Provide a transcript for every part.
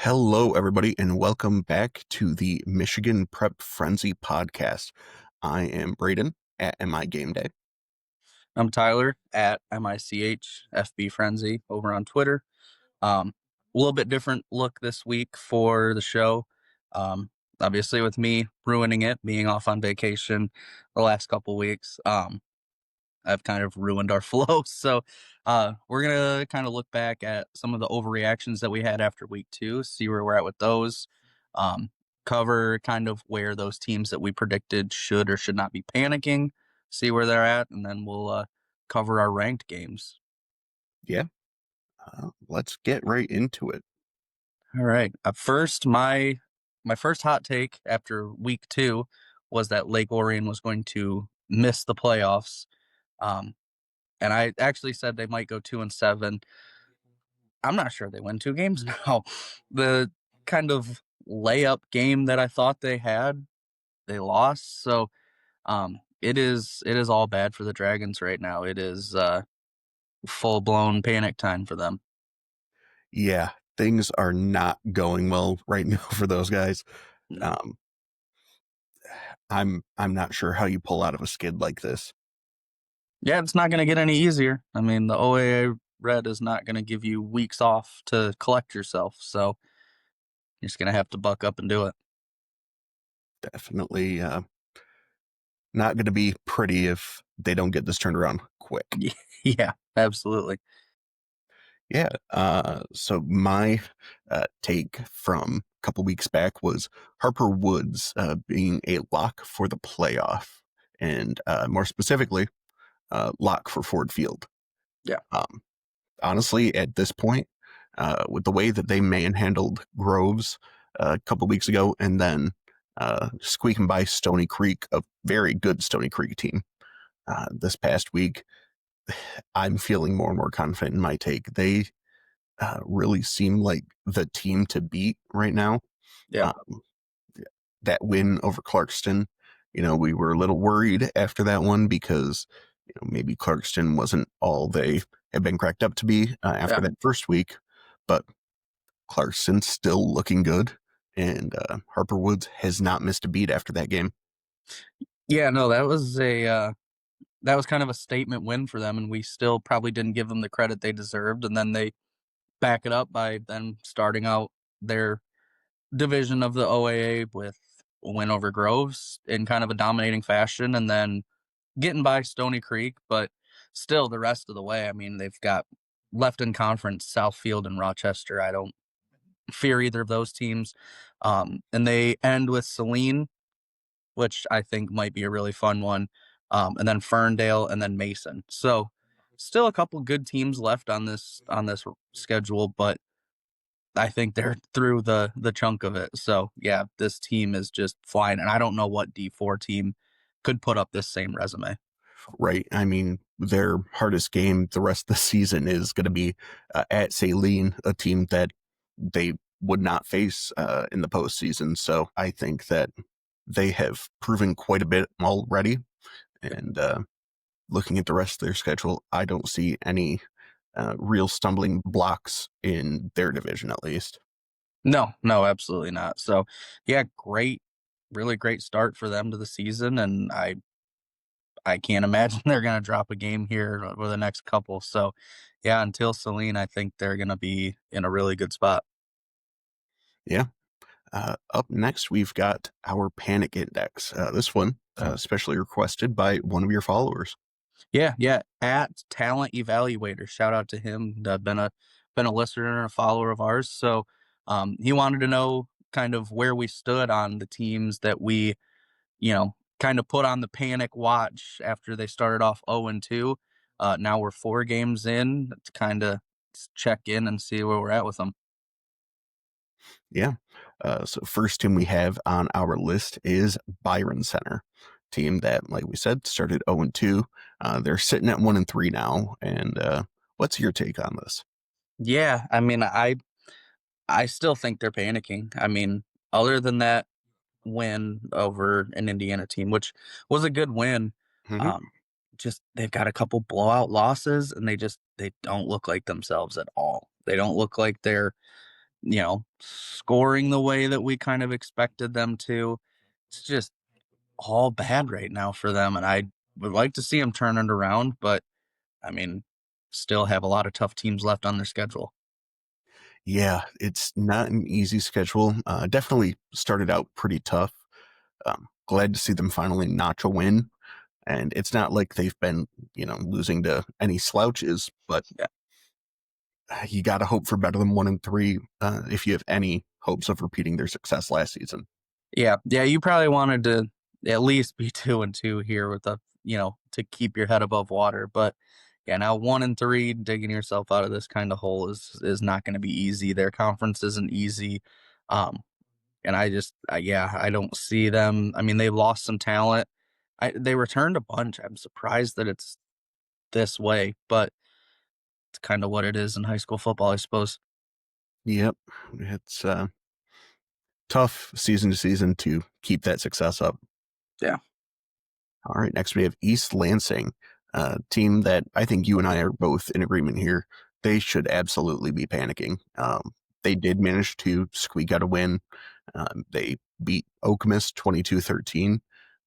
Hello, everybody, and welcome back to the Michigan Prep Frenzy podcast. I am Brayden at MI Game Day. I'm Tyler at MICHFB Frenzy over on Twitter. A little bit different look this week for the show. Um, Obviously, with me ruining it, being off on vacation the last couple weeks, I've kind of ruined our flow. So we're going to kind of look back at some of the overreactions that we had after week 2, see where we're at with those, um, cover kind of where those teams that we predicted should or should not be panicking, see where they're at, and then we'll cover our ranked games. Yeah, let's get right into it. All right. First, my first hot take after week 2 was that Lake Orion was going to miss the playoffs. Um, and I actually said they might go 2-7. I'm not sure they win 2 games now. The kind of layup game that I thought they had, they lost. So it is all bad for the Dragons right now. It is full blown panic time for them. Yeah, things are not going well right now for those guys. No. Um, I'm not sure how you pull out of a skid like this. Yeah, it's not going to get any easier. I mean, the OAA red is not going to give you weeks off to collect yourself. So you're just going to have to buck up and do it. Definitely not going to be pretty if they don't get this turned around quick. Yeah, absolutely. Yeah. So my take from a couple weeks back was Harper Woods being a lock for the playoff, and more specifically, lock for Ford Field. Yeah. Honestly, at this point, with the way that they manhandled Groves a couple weeks ago, and then squeaking by Stony Creek, a very good Stony Creek team, this past week, I'm feeling more and more confident in my take. They really seem like the team to beat right now. Yeah. Um, that win over Clarkston, we were a little worried after that one because maybe Clarkston wasn't all they had been cracked up to be after Yeah. that first week, but Clarkston's still looking good, and Harper Woods has not missed a beat after that game. Yeah. No, that was kind of a statement win for them, and we still probably didn't give them the credit they deserved. And then they back it up by then starting out their division of the OAA with a win over Groves in kind of a dominating fashion, and then getting by Stony Creek. But still, the rest of the way, I mean, they've got left in conference Southfield and Rochester. I don't fear either of those teams. And they end with Saline, which I think might be a really fun one. And then Ferndale and then Mason. So still a couple good teams left on this schedule, but I think they're through the chunk of it. So yeah, this team is just flying, and I don't know what D4 team could put up this same resume. Right. I mean, their hardest game the rest of the season is going to be at Saline, a team that they would not face in the postseason. So I think that they have proven quite a bit already. And looking at the rest of their schedule, I don't see any real stumbling blocks in their division, at least. No, no, absolutely not. So yeah, great, really great start for them to the season, and I can't imagine they're going to drop a game here over the next couple. So, yeah, until Celine, I think they're going to be in a really good spot. Yeah. Up next, we've got our panic index. This one, especially requested by one of your followers. Yeah, yeah. At Talent Evaluator, shout out to him. Been a listener and a follower of ours. So, he wanted to know kind of where we stood on the teams that we, kind of put on the panic watch after they started off 0-2. Now we're 4 games in to kind of check in and see where we're at with them. Yeah. So first team we have on our list is Byron Center, team that, like we said, started 0-2. They're sitting at 1-3 now. And what's your take on this? Yeah, I mean, I still think they're panicking. I mean, other than that win over an Indiana team, which was a good win, Mm-hmm. um, just they've got a couple blowout losses, and they don't look like themselves at all. They don't look like they're scoring the way that we kind of expected them to. It's just all bad right now for them, and I would like to see them turn it around, but I mean, still have a lot of tough teams left on their schedule. Yeah, it's not an easy schedule. Definitely started out pretty tough. Glad to see them finally notch a win. And it's not like they've been, losing to any slouches, but Yeah. you got to hope for better than 1-3 if you have any hopes of repeating their success last season. Yeah, yeah, you probably wanted to at least be 2-2 here with to keep your head above water. But yeah, now 1-3, digging yourself out of this kind of hole is not going to be easy. Their conference isn't easy, um, and yeah, I don't see them. I mean, they've lost some talent. They returned a bunch. I'm surprised that it's this way, but it's kind of what it is in high school football, I suppose. Yep. It's tough season to season to keep that success up. Yeah, All right. Next, we have East Lansing, a team that I think you and I are both in agreement here. They should absolutely be panicking. They did manage to squeak out a win. They beat Okemos 22-13,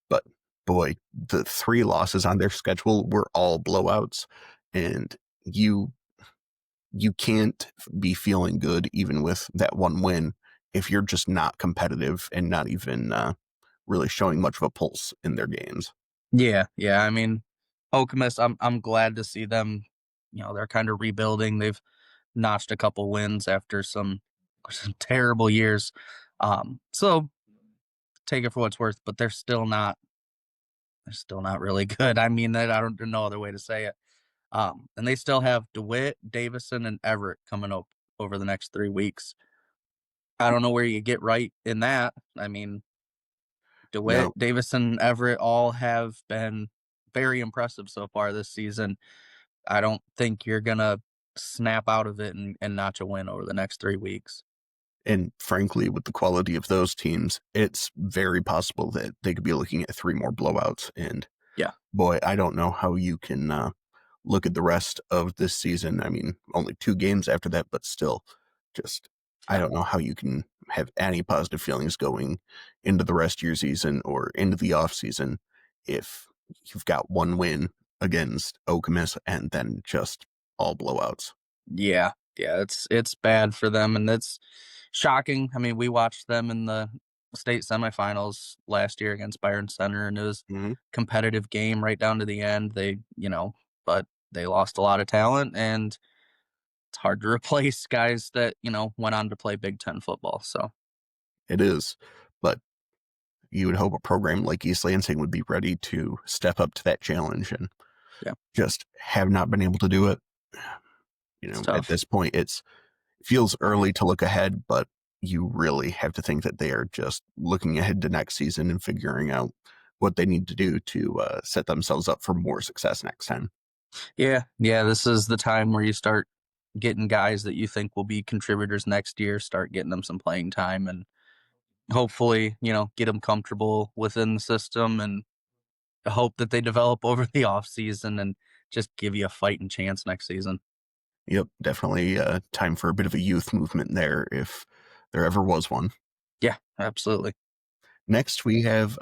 but boy, the three losses on their schedule were all blowouts. And you you can't be feeling good even with that one win if you're just not competitive and not even really showing much of a pulse in their games. yeah, yeah. I mean, Okemos, I'm glad to see them. They're kind of rebuilding. They've notched a couple wins after some terrible years. So take it for what's worth, but they're still not really good. I mean, that I don't know no other way to say it. And they still have DeWitt, Davison, and Everett coming up over the next 3 weeks. I don't know where you get right in that. I mean, DeWitt, No, Davison, Everett all have been very impressive so far this season. I don't think you're gonna snap out of it and notch a win over the next 3 weeks. and frankly, with the quality of those teams, it's very possible that they could be looking at three more blowouts. And Yeah, boy, I don't know how you can look at the rest of this season. I mean, only 2 games after that, but still, just I yeah, don't know how you can have any positive feelings going into the rest of your season or into the off season if you've got one win against Okemos and then just all blowouts. yeah, yeah. It's bad for them, and that's shocking. I mean, we watched them in the state semifinals last year against Byron Center, and it was Hmm. competitive game right down to the end. But they lost a lot of talent, and it's hard to replace guys that went on to play Big Ten football. So It is, but you would hope a program like East Lansing would be ready to step up to that challenge and yeah, just have not been able to do it. it's At tough. this point, it feels early to look ahead, but you really have to think that they are just looking ahead to next season and figuring out what they need to do to set themselves up for more success next time. Yeah, yeah. This is the time where you start getting guys that you think will be contributors next year. Start getting them some playing time, and hopefully, get them comfortable within the system, and hope that they develop over the off season and just give you a fighting chance next season. Yep, definitely time for a bit of a youth movement there if there ever was one. Yeah, absolutely. Next, we have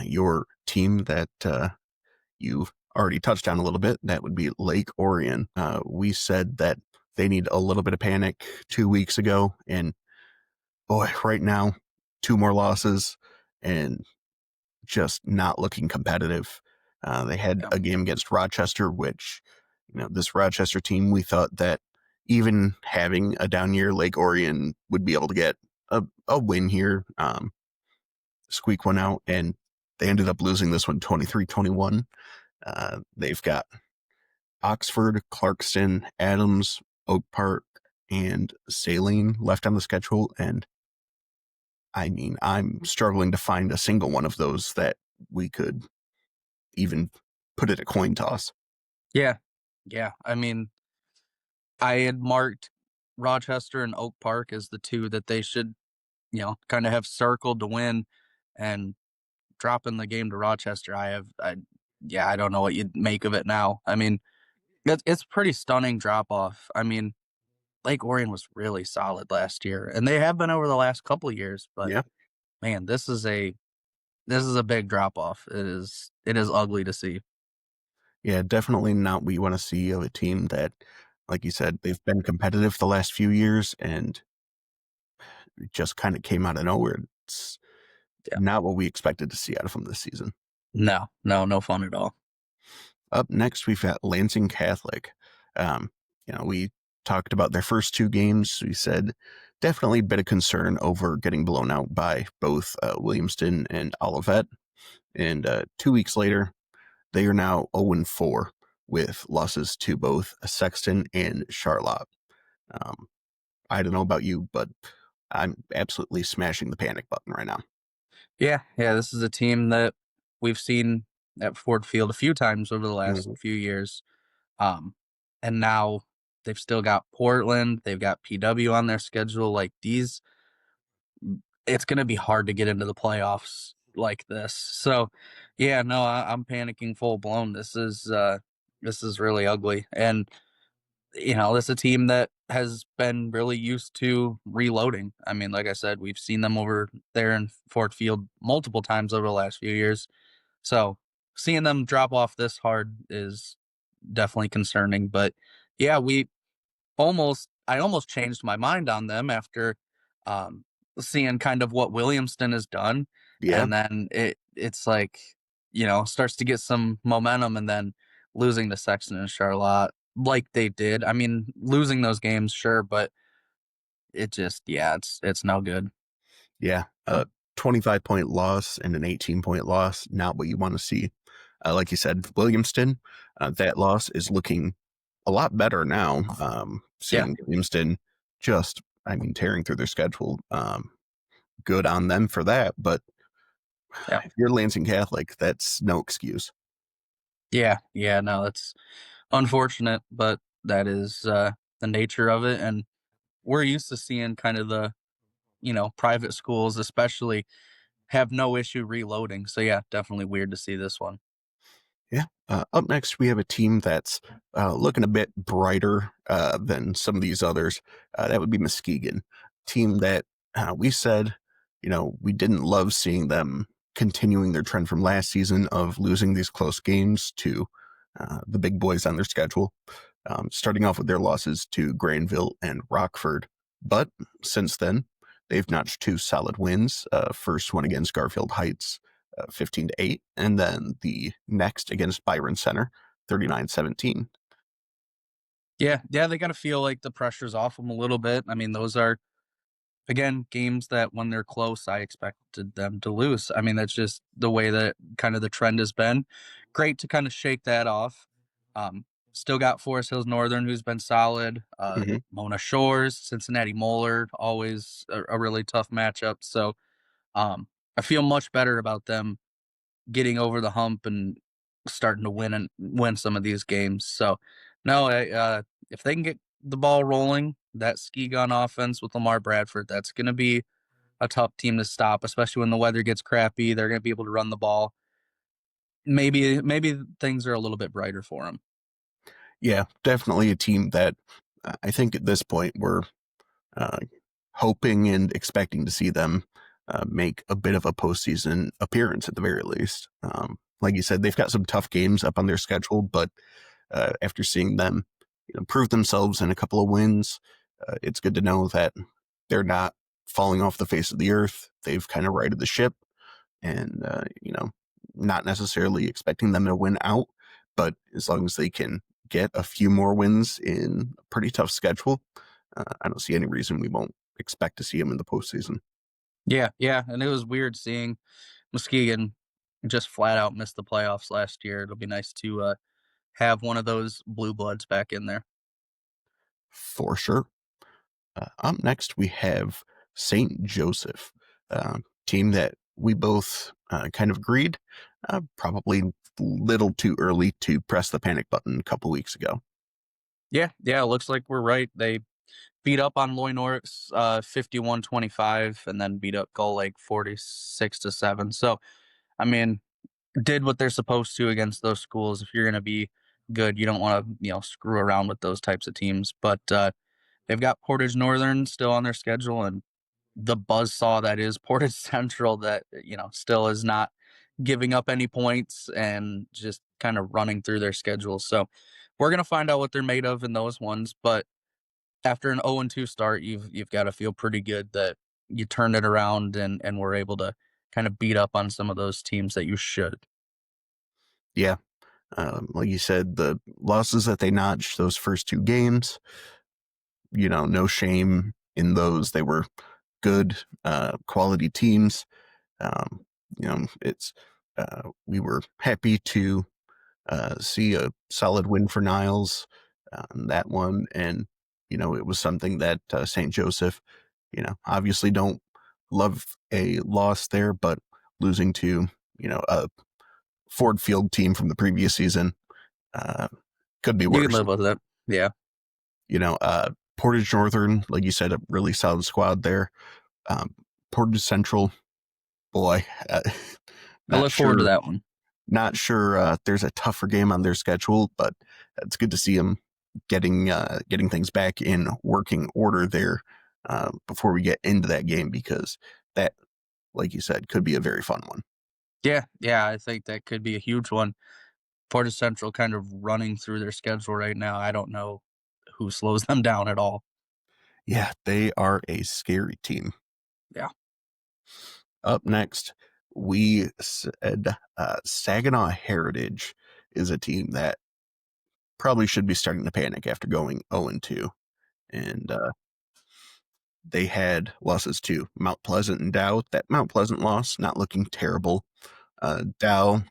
your team that you've already touched on a little bit. That would be Lake Orion. We said that they need a little bit of panic 2 weeks ago, and boy, right now, two more losses and just not looking competitive. They had Yeah, a game against Rochester, which, this Rochester team, we thought that even having a down year, Lake Orion would be able to get a win here, squeak one out, and they ended up losing this one 23-21. They've got Oxford, Clarkston, Adams, Oak Park, and Saline left on the schedule. And I mean, I'm struggling to find a single one of those that we could even put it a coin toss. yeah, yeah. I mean, I had marked Rochester and Oak Park as the two that they should, kind of have circled to win, and dropping the game to Rochester. Yeah, I don't know what you'd make of it now. I mean, it's pretty stunning drop off. I mean, Lake Orion was really solid last year, and they have been over the last couple of years, but Yeah. man, this is a big drop off. It is ugly to see. Yeah, definitely not what you want to see of a team that, like you said, they've been competitive the last few years and it just kind of came out of nowhere. It's Yeah. not what we expected to see out of them this season. No, no, no fun at all. Up next, we've got Lansing Catholic. Um, we talked about their first two games. We said definitely a bit of concern over getting blown out by both Williamston and Olivet. And 2 weeks later, they are now 0-4 with losses to both Sexton and Charlotte. Um, I don't know about you, but I'm absolutely smashing the panic button right now. Yeah, yeah, this is a team that we've seen at Ford Field a few times over the last Mhm. few years. Um, and now they've still got Portland, they've got PW on their schedule. Like these, it's going to be hard to get into the playoffs like this. So, yeah, no, I'm panicking full blown. This is really ugly, and this is a team that has been really used to reloading. I mean, like I said, we've seen them over there in Ford Field multiple times over the last few years. So seeing them drop off this hard is definitely concerning. But yeah, I almost changed my mind on them after um, seeing kind of what Williamston has done, Yeah, and then it's like starts to get some momentum, and then losing to Sexton and Charlotte like they did. I mean, losing those games, sure, but it just it's no good. yeah. A 25-point loss and an 18-point loss, not what you want to see. Like you said, Williamston, that loss is looking a lot better now. Yeah, Seeing Williamston just, I mean, tearing through their schedule. Good on them for that. But yeah, if you're Lansing Catholic, that's no excuse. yeah, yeah. No, it's unfortunate, but that is the nature of it, and we're used to seeing kind of the private schools, especially, have no issue reloading. So yeah, definitely weird to see this one. Yeah. Up next, we have a team that's looking a bit brighter than some of these others. That would be Muskegon, team that we said, we didn't love seeing them continuing their trend from last season of losing these close games to the big boys on their schedule, starting off with their losses to Granville and Rockford. But since then, they've notched two solid wins. First one against Garfield Heights, 15-8, and then the next against Byron Center, 39-17. Yeah, yeah, they got to feel like the pressure's off them a little bit. I mean, those are again games that when they're close, I expected them to lose. I mean, that's just the way that kind of the trend has been. Great to kind of shake that off. Still got Forest Hills Northern, who's been solid. Mhm. Mona Shores, Cincinnati Moeller, always a really tough matchup. So I feel much better about them getting over the hump and starting to win some of these games. So, no, if they can get the ball rolling, that ski gun offense with Lamar Bradford, that's going to be a tough team to stop, especially when the weather gets crappy. They're going to be able to run the ball. Maybe things are a little bit brighter for them. Yeah, definitely a team that I think at this point we're uh, hoping and expecting to see them make a bit of a postseason appearance at the very least. Like you said, they've got some tough games up on their schedule, but after seeing them prove themselves in a couple of wins, it's good to know that they're not falling off the face of the earth. They've kind of righted the ship, and not necessarily expecting them to win out, but as long as they can get a few more wins in a pretty tough schedule, I don't see any reason we won't expect to see them in the postseason. Yeah, yeah, and it was weird seeing Muskegon just flat out miss the playoffs last year. It'll be nice to have one of those blue bloods back in there. For sure. Up next, we have St. Joseph, team that we both kind of agreed probably little too early to press the panic button a couple weeks ago. Yeah, yeah, it looks like we're right. They beat up on Loy Norris 51-25 and then beat up Gull Lake 46-7. So, I mean, did what they're supposed to against those schools. If you're going to be good, you don't want to, screw around with those types of teams. But they've got Portage Northern still on their schedule, and the buzzsaw that is Portage Central that, still is not giving up any points and just kind of running through their schedule. So we're gonna find out what they're made of in those ones. But after an 0-2 start, you've got to feel pretty good that you turned it around and were able to kind of beat up on some of those teams that you should. Yeah. Like you said, the losses that they notched those first two games, no shame in those. They were good, quality teams. It's we were happy to see a solid win for Niles on that one, and it was something that St. Joseph, obviously don't love a loss there, but losing to a Ford Field team from the previous season uh, could be You can worse. live with it. Yeah. Portage Northern, like you said, a really solid squad there. Um, Portage Central, boy, I not look forward to sure that one. Not sure there's a tougher game on their schedule, but it's good to see them getting things back in working order there before we get into that game, because that, like you said, could be a very fun one. Yeah, yeah, I think that could be a huge one. Portage Central kind of running through their schedule right now. I don't know who slows them down at all. Yeah, they are a scary team. Yeah. Up next, we said Saginaw Heritage is a team that probably should be starting to panic after going 0-2. And they had losses to Mount Pleasant and Dow. That Mount Pleasant loss, not looking terrible. Dow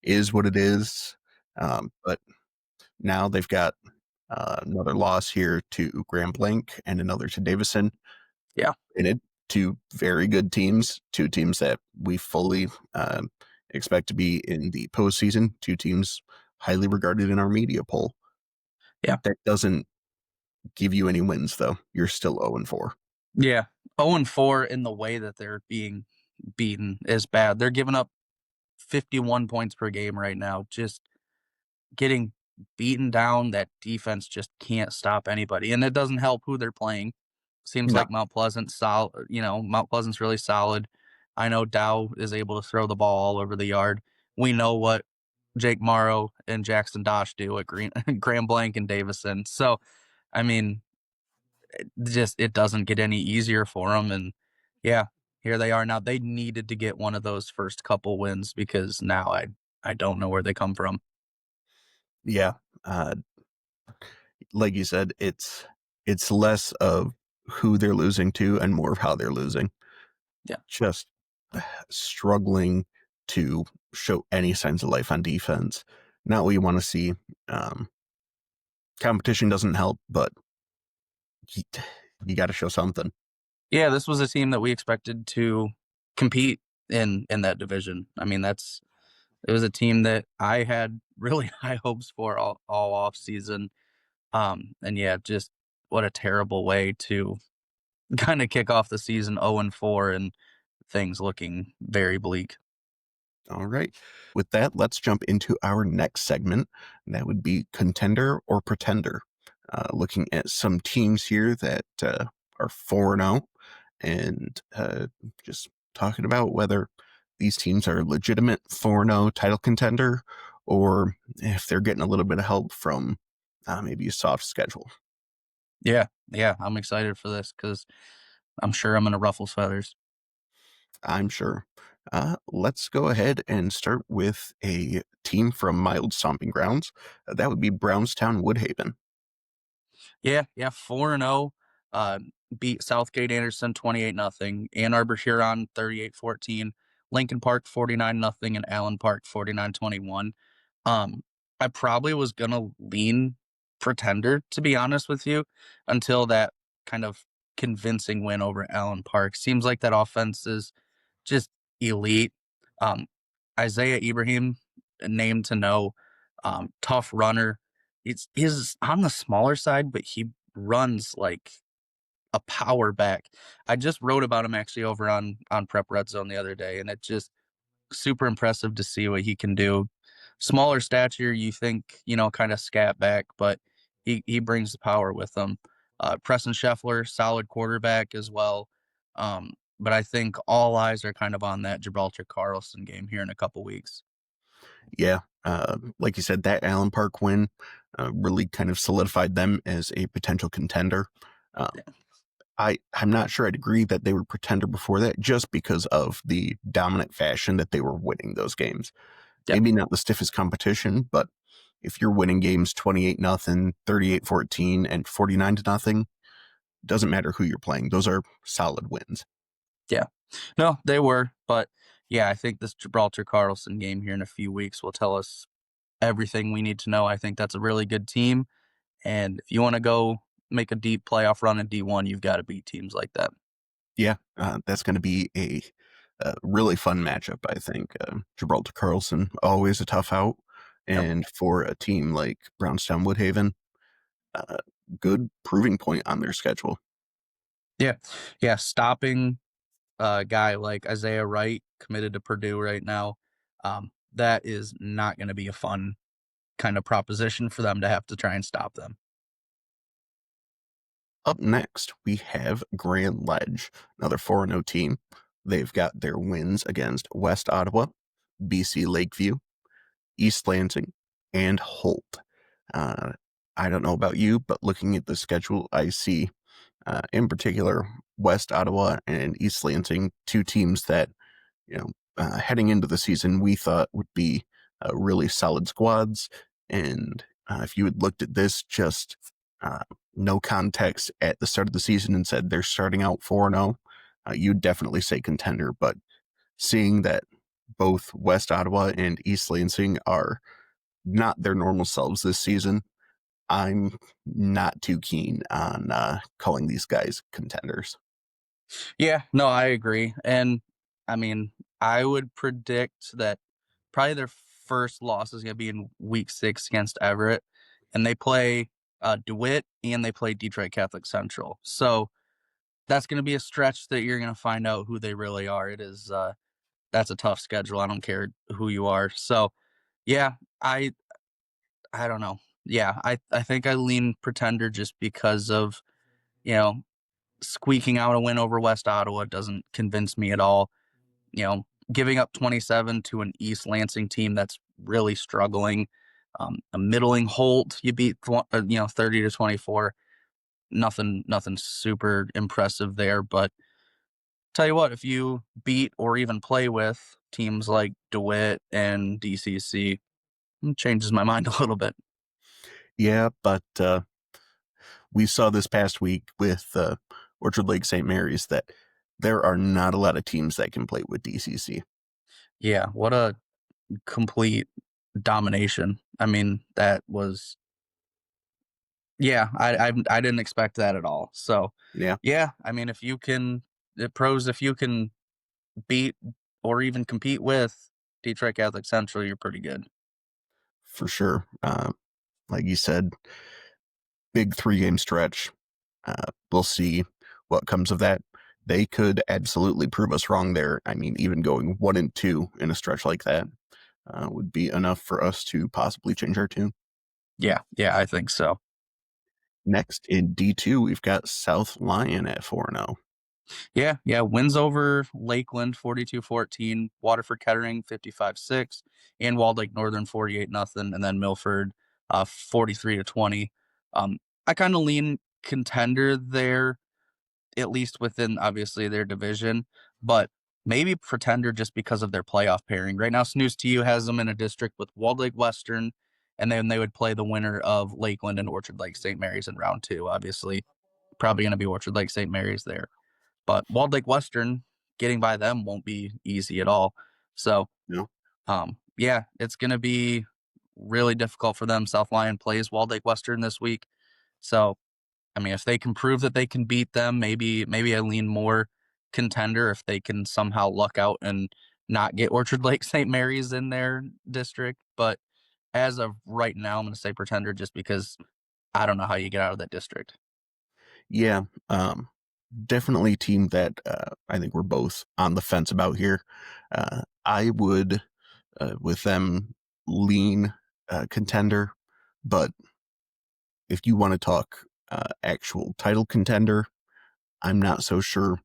is what it is. But now they've got another loss here to Grand Blanc and another to Davison. Yeah. In it, two very good teams, two teams that we fully expect to be in the postseason, two teams highly regarded in our media poll. Yeah. That doesn't give you any wins, though. You're still 0-4. Yeah. 0-4 in the way that they're being beaten is bad. They're giving up 51 points per game right now. Just getting beaten down. That defense just can't stop anybody. And it doesn't help who they're playing. Seems No, like Mount Pleasant's really solid. I know Dow is able to throw the ball all over the yard. We know what Jake Morrow and Jackson Dosh do at Grand Blanc and Davison. So, I mean, just it doesn't get any easier for them. And yeah, here they are now. They needed to get one of those first couple wins because now I don't know where they come from. yeah. Uh, like you said, it's less of who they're losing to and more of how they're losing. Yeah. Just struggling to show any signs of life on defense. Not what you want to see. Um, Competition doesn't help, but you, you got to show something. Yeah, this was a team that we expected to compete in that division. I mean, it was a team that I had really high hopes for all off season. And yeah, just what a terrible way to kind of kick off the season 0-4 and things looking very bleak. All right. With that, let's jump into our next segment. That would be Contender or Pretender. Looking at some teams here that are 4-0 and just talking about whether these teams are legitimate 4-0 title contender or if they're getting a little bit of help from maybe a soft schedule. Yeah, yeah, I'm excited for this because I'm sure I'm gonna ruffle feathers. I'm sure. Let's go ahead and start with a team from mild stomping grounds. That would be Brownstown Woodhaven. Yeah, yeah, 4-0. Uh, Beat Southgate Anderson 28-0, Ann Arbor Huron 38-14, Lincoln Park 49-0, and Allen Park 49-21. I probably was gonna lean Pretender, to be honest with you, until that kind of convincing win over Allen Park. Seems like that offense is just elite. Um, Isaiah Ibrahim, a name to know, tough runner. He's on the smaller side, but he runs like a power back. I just wrote about him actually over on Prep Red Zone the other day, and it just super impressive to see what he can do. Smaller stature, you think, kind of scat back, but he brings the power with him. Preston Scheffler, solid quarterback as well. But I think all eyes are kind of on that Gibraltar Carlson game here in a couple weeks. Yeah, like you said, that Allen Park win really kind of solidified them as a potential contender. Uh, Yeah. I'm not sure I'd agree that they were pretender before that, just because of the dominant fashion that they were winning those games. Yeah. Maybe not the stiffest competition, but if you're winning games 28-0, 38-14, and 49-0, doesn't matter who you're playing. Those are solid wins. Yeah. No, they were. But yeah, I think this Gibraltar Carlson game here in a few weeks will tell us everything we need to know. I think that's a really good team. And if you want to go make a deep playoff run in D1, you've got to beat teams like that. Yeah, that's going to be a really fun matchup, I think. Gibraltar Carlson, always a tough out. Yep. And for a team like Brownstown Woodhaven, uh, good proving point on their schedule. Yeah. Yeah. Stopping a guy like Isaiah Wright, committed to Purdue right now, that is not going to be a fun kind of proposition for them to have to try and stop them. Up next, we have Grand Ledge, another 4-0 team. They've got their wins against West Ottawa, BC Lakeview, East Lansing, and Holt. Uh, I don't know about you, but looking at the schedule, I see, in particular, West Ottawa and East Lansing, two teams that, you know, heading into the season, we thought would be really solid squads. And if you had looked at this just uh, no context at the start of the season and said they're starting out 4-0, you'd definitely say contender. But seeing that both West Ottawa and East Lansing are not their normal selves this season, I'm not too keen on calling these guys contenders. Yeah, no, I agree. And I mean, I would predict that probably their first loss is going to be in week 6 against Everett. And they play DeWitt and they play Detroit Catholic Central. So that's going to be a stretch that you're going to find out who they really are. It is, that's a tough schedule. I don't care who you are. So yeah, I don't know. Yeah, I think I lean pretender just because of, you know, squeaking out a win over West Ottawa doesn't convince me at all. Giving up 27 to an East Lansing team that's really struggling. A middling Holt, you beat 30-24. Nothing super impressive there. But tell you what, if you beat or even play with teams like DeWitt and DCC, it changes my mind a little bit. Yeah, but we saw this past week with Orchard Lake St. Mary's that there are not a lot of teams that can play with DCC. Yeah, what a complete domination. I mean, that was yeah, I didn't expect that at all. So, Yeah, yeah, I mean, if you can the pros, if you can beat or even compete with Detroit Catholic Central, you're pretty good. for sure. Like you said, big 3-game stretch. We'll see what comes of that. They could absolutely prove us wrong there. I mean, even going 1-2 in a stretch like that would be enough for us to possibly change our tune. Yeah, yeah, I think so. Next in D2, we've got South Lyon at 4-0. Yeah, yeah, wins over Lakeland 42-14, Waterford Kettering 55-6, and Walled Lake Northern 48-0, and then Milford 43-20. I kind of lean contender there, at least within obviously their division, but maybe pretender just because of their playoff pairing. Right now, Snooze TU has them in a district with Walled Lake Western, and then they would play the winner of Lakeland and Orchard Lake St. Mary's in round 2. Obviously, probably going to be Orchard Lake St. Mary's there. But Walled Lake Western, getting by them won't be easy at all. So, No, yeah, it's going to be really difficult for them. South Lyon plays Walled Lake Western this week. So, I mean, if they can prove that they can beat them, maybe I lean more contender if they can somehow luck out and not get Orchard Lake St. Mary's in their district. But as of right now, I'm going to say pretender just because I don't know how you get out of that district. yeah, definitely a team that I think we're both on the fence about here. I would, with them, lean contender, but if you want to talk Actual title contender, I'm not so sure.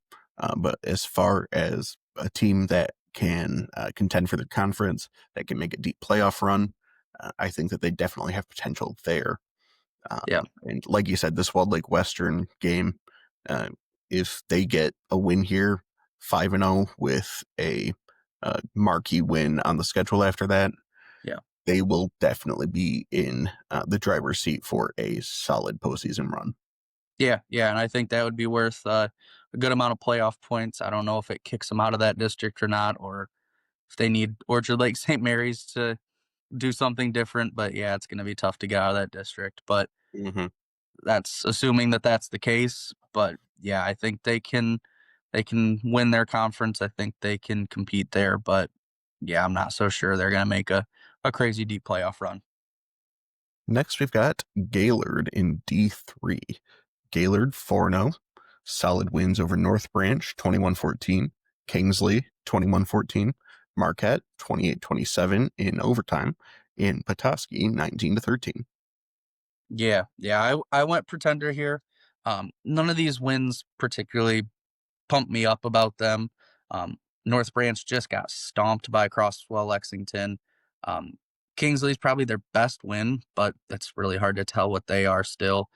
But as far as a team that can contend for their conference, that can make a deep playoff run, I think that they definitely have potential there. Yeah. And like you said, this Walled Lake Western game, uh, if they get a win here, 5-0 with a marquee win on the schedule after that, Yeah. they will definitely be in the driver's seat for a solid postseason run. Yeah, yeah, and I think that would be worth, a good amount of playoff points. I don't know if it kicks them out of that district or not, or if they need Orchard Lake St. Mary's to do something different, but yeah, it's gonna be tough to get out of that district, but Hmm. that's assuming that that's the case, but yeah, I think they can win their conference. I think they can compete there, but yeah, I'm not so sure they're gonna make a crazy deep playoff run. Next, we've got Gaylord in D3. Gaylord 4-0, solid wins over North Branch 21-14, Kingsley 21-14, Marquette 28-27 in overtime, and Petoskey 19-13. Yeah, yeah, I went Pretender here. None of these wins particularly pumped me up about them. Um, North Branch just got stomped by Crosswell Lexington. Um, Kingsley's probably their best win, but it's really hard to tell what they are still.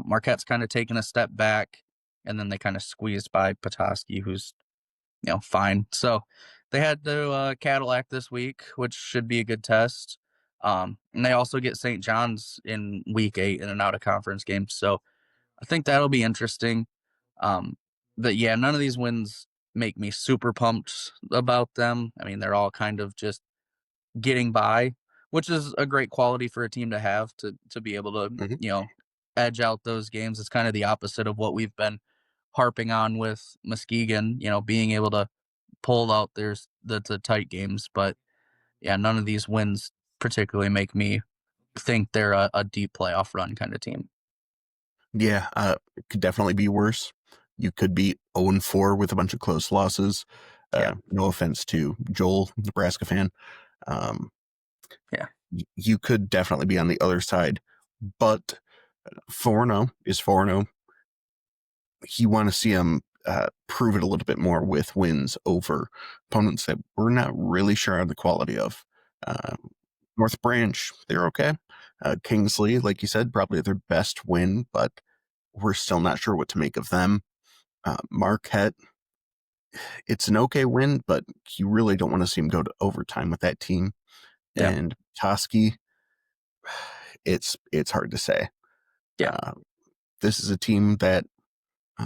Marquette's kind of taken a step back, and then they kind of squeezed by Petoskey, who's fine. So they had to Cadillac this week, which should be a good test. And they also get St. John's in week 8 in an out of conference game. So I think that'll be interesting. Um, but yeah, none of these wins make me super pumped about them. I mean, they're all kind of just getting by, which is a great quality for a team to have to be able to, Mhm. edge out those games. It's kind of the opposite of what we've been harping on with Muskegon, being able to pull out there's the tight games. But yeah, none of these wins particularly make me think they're a deep playoff run kind of team. Yeah, it could definitely be worse. You could be 0-4 with a bunch of close losses. Yeah, No offense to Joel, Nebraska fan. Um, yeah, you could definitely be on the other side, but 4-0 is 4-0. You want to see them prove it a little bit more with wins over opponents that we're not really sure on the quality of. Uh, North Branch, they're okay. Kingsley, like you said, probably their best win, but we're still not sure what to make of them. Marquette, it's an okay win, but you really don't want to see him go to overtime with that team. yeah, And Toski, it's hard to say. yeah, Uh, this is a team that,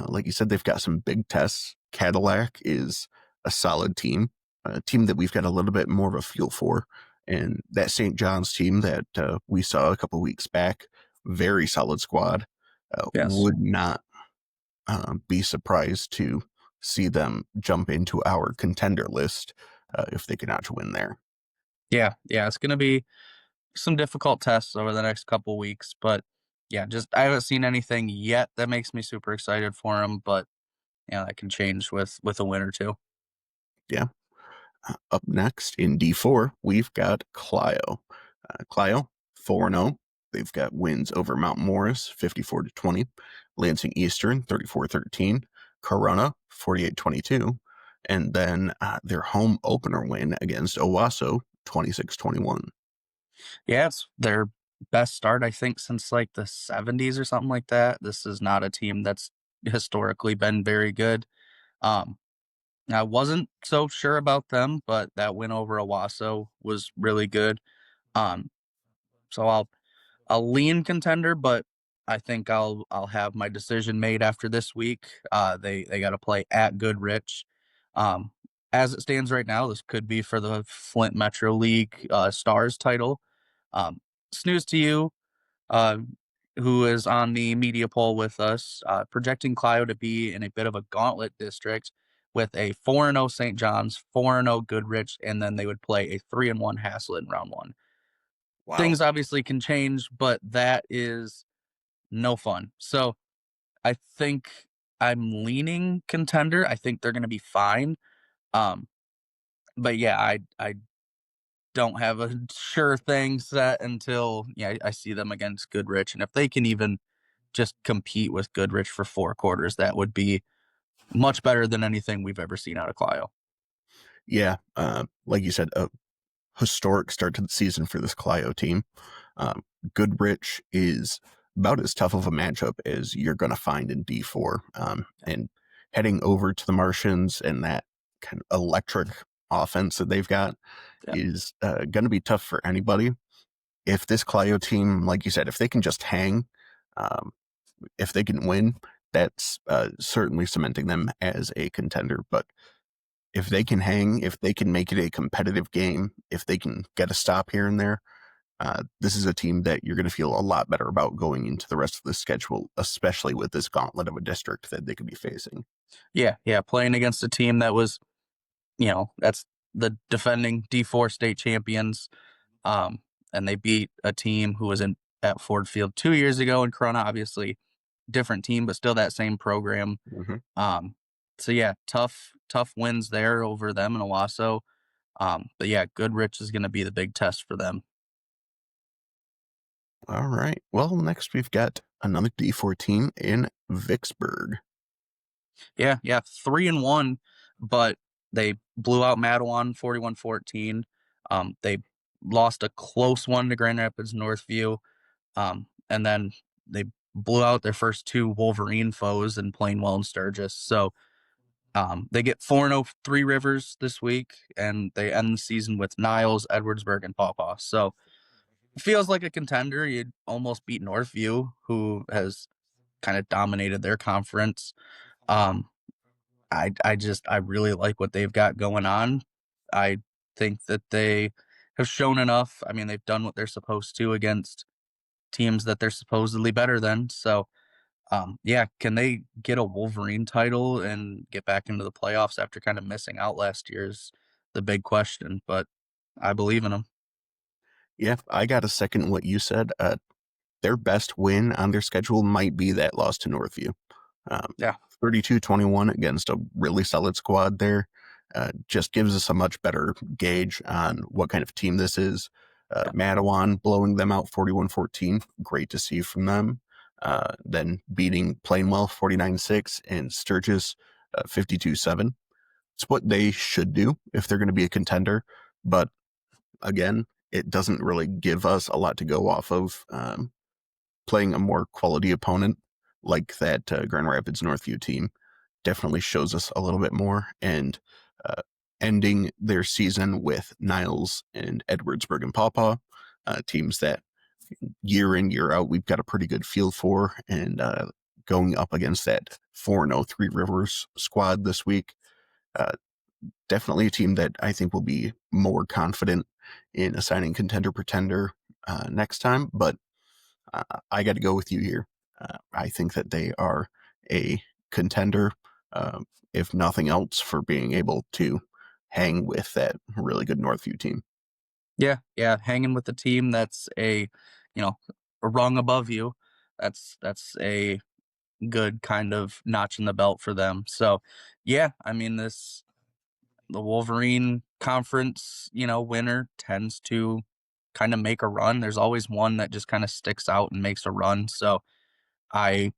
like you said, they've got some big tests. Cadillac is a solid team, a team that we've got a little bit more of a feel for. And that St. John's team that we saw a couple weeks back, very solid squad. yes. Would not be surprised to see them jump into our contender list if they could not win there. Yeah, yeah, it's gonna be some difficult tests over the next couple weeks, but yeah, just I haven't seen anything yet that makes me super excited for them, but yeah, that can change with a win or two. Yeah. Up next in D4, we've got Clio. Clio 4-0. They've got wins over Mount Morris 54-20, Lansing Eastern 34-13, Corona 48-22, and then their home opener win against Owasso 26-21. Yeah, it's their best start I think since like the 70s or something like that. This is not a team that's historically been very good. Um, I wasn't so sure about them, but that win over Owasso was really good. Um, so I'll lean contender, but I think I'll have my decision made after this week. They got to play at Goodrich. Um, as it stands right now, this could be for the Flint Metro League Stars title. Um, snooze to you, uh, who is on the media poll with us, projecting Clio to be in a bit of a gauntlet district with a 4-0 St. John's, 4-0 Goodrich, and then they would play a 3-1 Haslett in round one. Wow. Things obviously can change, but that is no fun. So I think I'm leaning contender. I think they're going to be fine. Um, but yeah, I don't have a sure thing set until I see them against Goodrich, and if they can even just compete with Goodrich for 4 quarters, that would be much better than anything we've ever seen out of Clio. Yeah, like you said, a historic start to the season for this Clio team. Um, Goodrich is about as tough of a matchup as you're going to find in D4. And heading over to the Martians and that kind of electric offense that they've got Yeah. is going to be tough for anybody. If this Clio team, like you said, if they can just hang, um, if they can win, that's certainly cementing them as a contender. But if they can hang, if they can make it a competitive game, if they can get a stop here and there, this is a team that you're going to feel a lot better about going into the rest of the schedule, especially with this gauntlet of a district that they could be facing. Yeah, yeah, playing against a team that was, that's the defending D4 state champions, um, and they beat a team who was in at Ford Field 2 years ago in Corona, obviously different team, but still that same program. Mm-hmm. Um, so yeah, tough wins there over them in Owasso. But yeah, Goodrich is going to be the big test for them. All right. Well, next we've got another D4 team in Vicksburg. Yeah, yeah, 3-1, but they blew out Madawan 41-14. They lost a close one to Grand Rapids Northview, and then they blew out their first two Wolverine foes in Plainwell and Sturgis. So they get 4-0 Three Rivers this week, and they end the season with Niles, Edwardsburg, and Pawpaw. So it feels like a contender. You'd almost beat Northview, who has kind of dominated their conference. Um, I really like what they've got going on. I think that they have shown enough. I mean, they've done what they're supposed to against teams that they're supposedly better than. So, yeah, can they get a Wolverine title and get back into the playoffs after kind of missing out last year's the big question, but I believe in them. Yeah, I got to second what you said. Their best win on their schedule might be that loss to Northview. Um, Yeah, 32-21 against a really solid squad there. Just gives us a much better gauge on what kind of team this is. yeah, Madawan blowing them out 41-14. Great to see from them. Then beating Plainwell 49-6 and Sturgis 52-7. It's what they should do if they're going to be a contender. But again, it doesn't really give us a lot to go off of. Playing a more quality opponent like that Grand Rapids Northview team definitely shows us a little bit more. And uh, ending their season with Niles and Edwardsburg and Pawpaw, teams that year in, year out, we've got a pretty good feel for. And going up against that 4-0 Three Rivers squad this week, uh, definitely a team that I think will be more confident in assigning contender pretender next time. But I got to go with you here. I think that they are a contender, uh, if nothing else, for being able to hang with that really good Northview team. yeah, yeah. Hanging with the team that's a rung above you. That's a good kind of notch in the belt for them. So, yeah, I mean the Wolverine conference, winner tends to kind of make a run. There's always one that just kind of sticks out and makes a run. So, I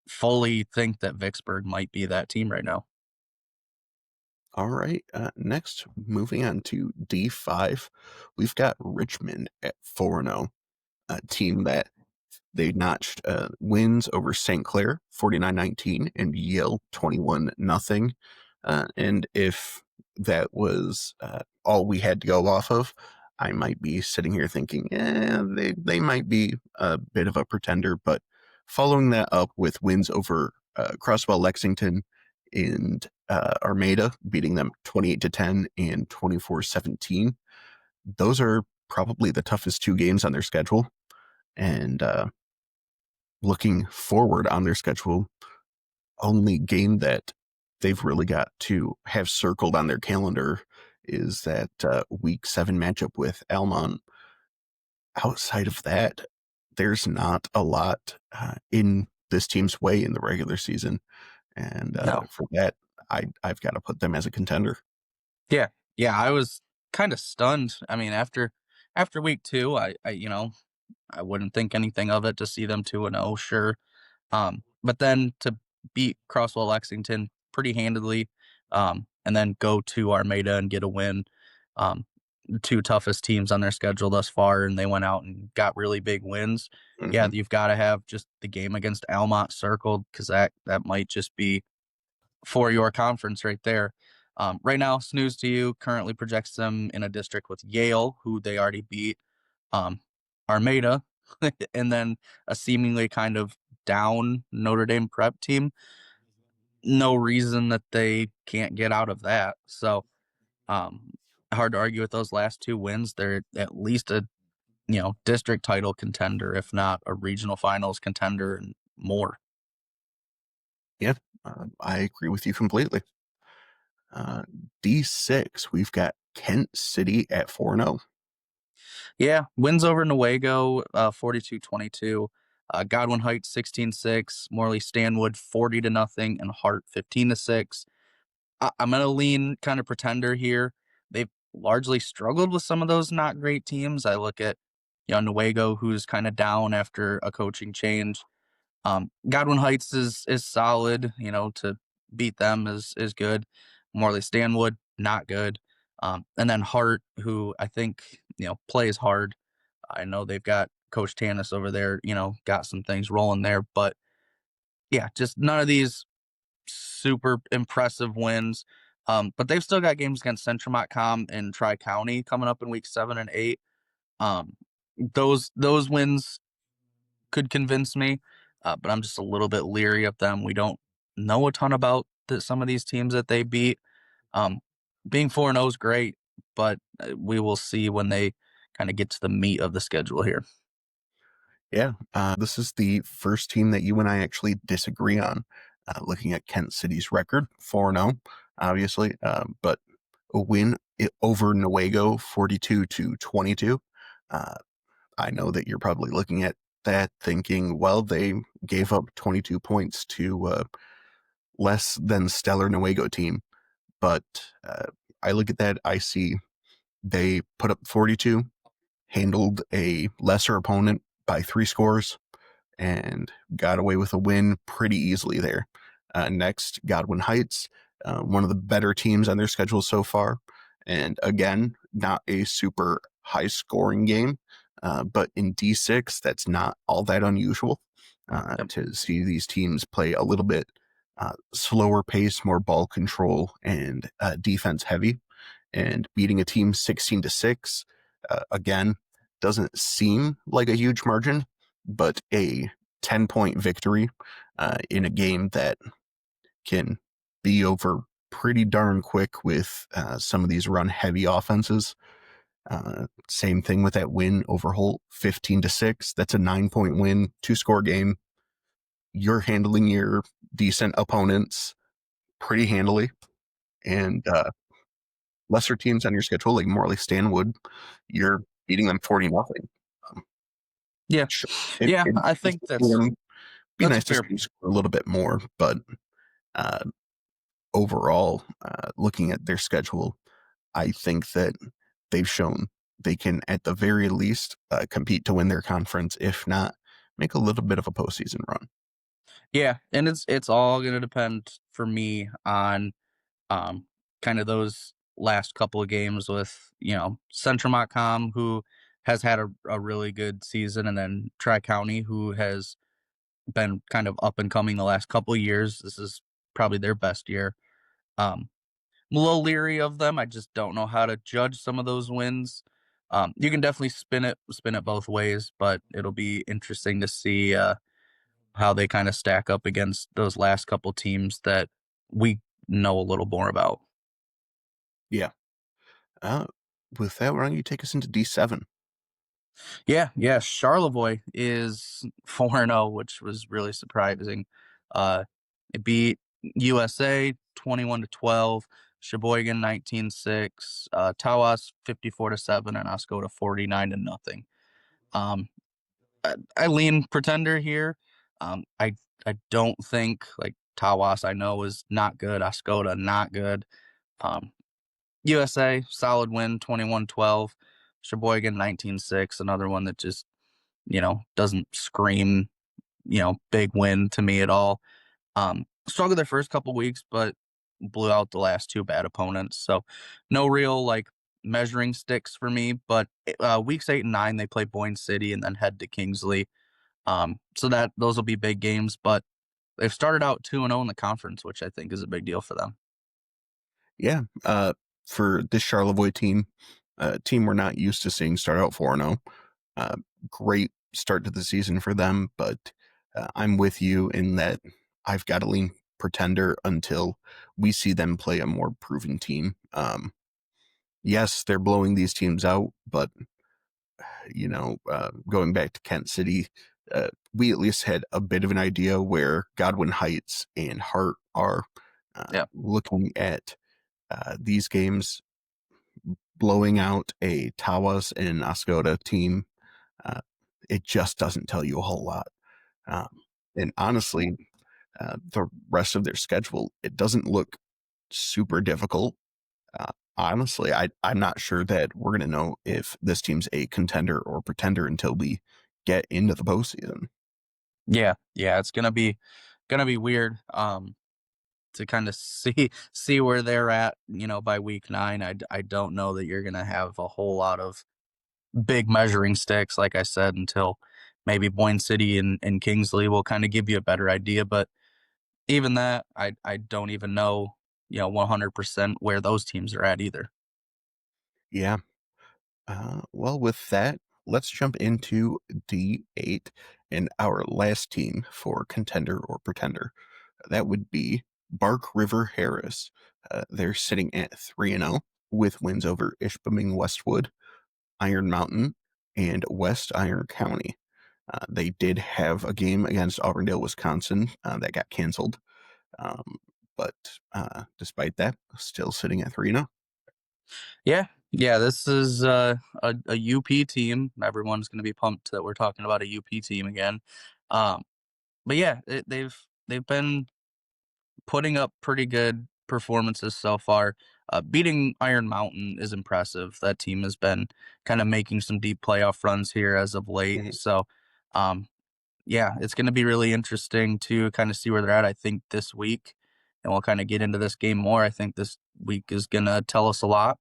fully think that Vicksburg might be that team right now. All right. Next, moving on to D5, we've got Richmond at 4-0, a team that they notched wins over St. Clair 49-19 and Yale 21 nothing. And if that was all we had to go off of, I might be sitting here thinking, they might be a bit of a pretender. But following that up with wins over Crosswell Lexington and Armada, beating them 28-10 and 24-17, those are probably the toughest two games on their schedule. And looking forward on their schedule, only game that they've really got to have circled on their calendar is that week 7 matchup with Almont. Outside of that, there's not a lot in this team's way in the regular season. And No. for that, I've got to put them as a contender. Yeah. Yeah, I was kind of stunned. I mean, after week 2, I wouldn't think anything of it to see them 2-0, sure. But then to beat Crosswell Lexington pretty handedly, and then go to Armada and get a win. Um, the two toughest teams on their schedule thus far, and they went out and got really big wins. Yeah, Hmm. you've got to have just the game against Almont circled because that might just be for your conference right there. Right now, snooze to you currently projects them in a district with Yale, who they already beat, um, Armada, and then a seemingly kind of down Notre Dame prep team. No reason that they can't get out of that. So, um, hard to argue with those last two wins. They're at least a district title contender, if not a regional finals contender and more. Yeah, I agree with you completely. Uh, D6, we've got Kent City at 4-0. Yeah, wins over Newaygo, 42-22. Godwin Heights 16-6, Morley Stanwood 40 to nothing, and Hart 15-6. I'm gonna lean kind of pretender here. They've largely struggled with some of those not great teams. I look at Newaygo, who's kind of down after a coaching change. Godwin Heights is solid. To beat them is good. Morley Stanwood not good. And then Hart, who I think plays hard. I know they've got Coach Tanis over there. Got some things rolling there, but yeah, just none of these super impressive wins. But they've still got games against Central Montcalm and Tri County coming up in week 7 and 8. Um, those wins could convince me, but I'm just a little bit leery of them. We don't know a ton about some of these teams that they beat. Um, Being 4-0 is great, but we will see when they kind of get to the meat of the schedule here. Yeah, this is the first team that you and I actually disagree on. Looking at Kent City's record, 4-0, obviously, but a win over Newaygo, 42-22. Uh, I know that you're probably looking at that thinking, well, they gave up 22 points to less than stellar Newaygo team. But I look at that, I see they put up 42, handled a lesser opponent by 3 scores, and got away with a win pretty easily there. Next, Godwin Heights, one of the better teams on their schedule so far. And again, not a super high scoring game, but in D6, that's not all that unusual Yep. to see these teams play a little bit slower pace, more ball control, and defense heavy. And beating a team 16-6, again, doesn't seem like a huge margin, but a 10-point victory in a game that can be over pretty darn quick with some of these run heavy offenses. Same thing with that win over Holt, 15-6. That's a 9-point win, 2-score game. You're handling your decent opponents pretty handily, and lesser teams on your schedule, like Morley Stanwood, you're beating them 40-0. Um, Yeah, sure, yeah. it I think be that's a nice to see fair. you score a little bit more, but uh, overall, looking at their schedule, I think that they've shown they can, at the very least, compete to win their conference, if not make a little bit of a postseason run. Yeah, and it's all gonna depend for me on um kind of those last couple of games with Central Montcalm, who has had a really good season, and then Tri County, who has been kind of up and coming the last couple of years. This is probably their best year. I'm a little leery of them. I just don't know how to judge some of those wins. You can definitely spin it both ways, but it'll be interesting to see how they kind of stack up against those last couple teams that we know a little more about. Yeah. Uh, with that, why don't you take us into D7? Yeah, yeah. Charlevoix is 4-0, which was really surprising. It beat USA 21-12, Sheboygan 19-6, Tawas 54-7, and Oscoda 49-0. Um, I lean pretender here. I don't think like Tawas I know is not good. Oscoda not good. Um, USA solid win 21-12. Sheboygan 19-6, another one that just doesn't scream big win to me at all. Struggled their first couple weeks, but blew out the last two bad opponents. So no real like measuring sticks for me. But weeks 8 and 9 they play Boyne City and then head to Kingsley. So that those will be big games. But they've started out 2-0 in the conference, which I think is a big deal for them. Yeah, for this Charlevoix team, team we're not used to seeing start out 4-0. Uh, Great start to the season for them, but I'm with you in that I've got to lean Pretender until we see them play a more proven team. Yes, they're blowing these teams out, but going back to Kent City, we at least had a bit of an idea where Godwin Heights and Hart are. Yeah. Looking at these games, blowing out a Tawas and Oscoda team, uh, it just doesn't tell you a whole lot. Um, and honestly, the rest of their schedule, it doesn't look super difficult. Honestly, I'm not sure that we're going to know if this team's a contender or pretender until we get into the postseason. Yeah, yeah, it's gonna be weird. To kind of see where they're at, by week 9. I don't know that you're gonna have a whole lot of big measuring sticks, like I said, until maybe Boyne City and Kingsley will kind of give you a better idea. But even that, I don't even know, 100% where those teams are at either. Yeah. Well, with that, let's jump into D8 and our last team for contender or pretender. That would be Bark River Harris. They're sitting at 3-0 with wins over Ishpeming Westwood, Iron Mountain, and West Iron County. They did have a game against Auburndale, Wisconsin that got canceled. Um, but despite that, still sitting at 3-0. Yeah, yeah, this is a UP team. Everyone's going to be pumped that we're talking about a UP team again. Um, but yeah, they've been putting up pretty good performances so far. Beating Iron Mountain is impressive. That team has been kind of making some deep playoff runs here as of late. Mhm. So, um, yeah, it's going to be really interesting to kind of see where they're at. I think this week, and we'll kind of get into this game more. I think this week is going to tell us a lot.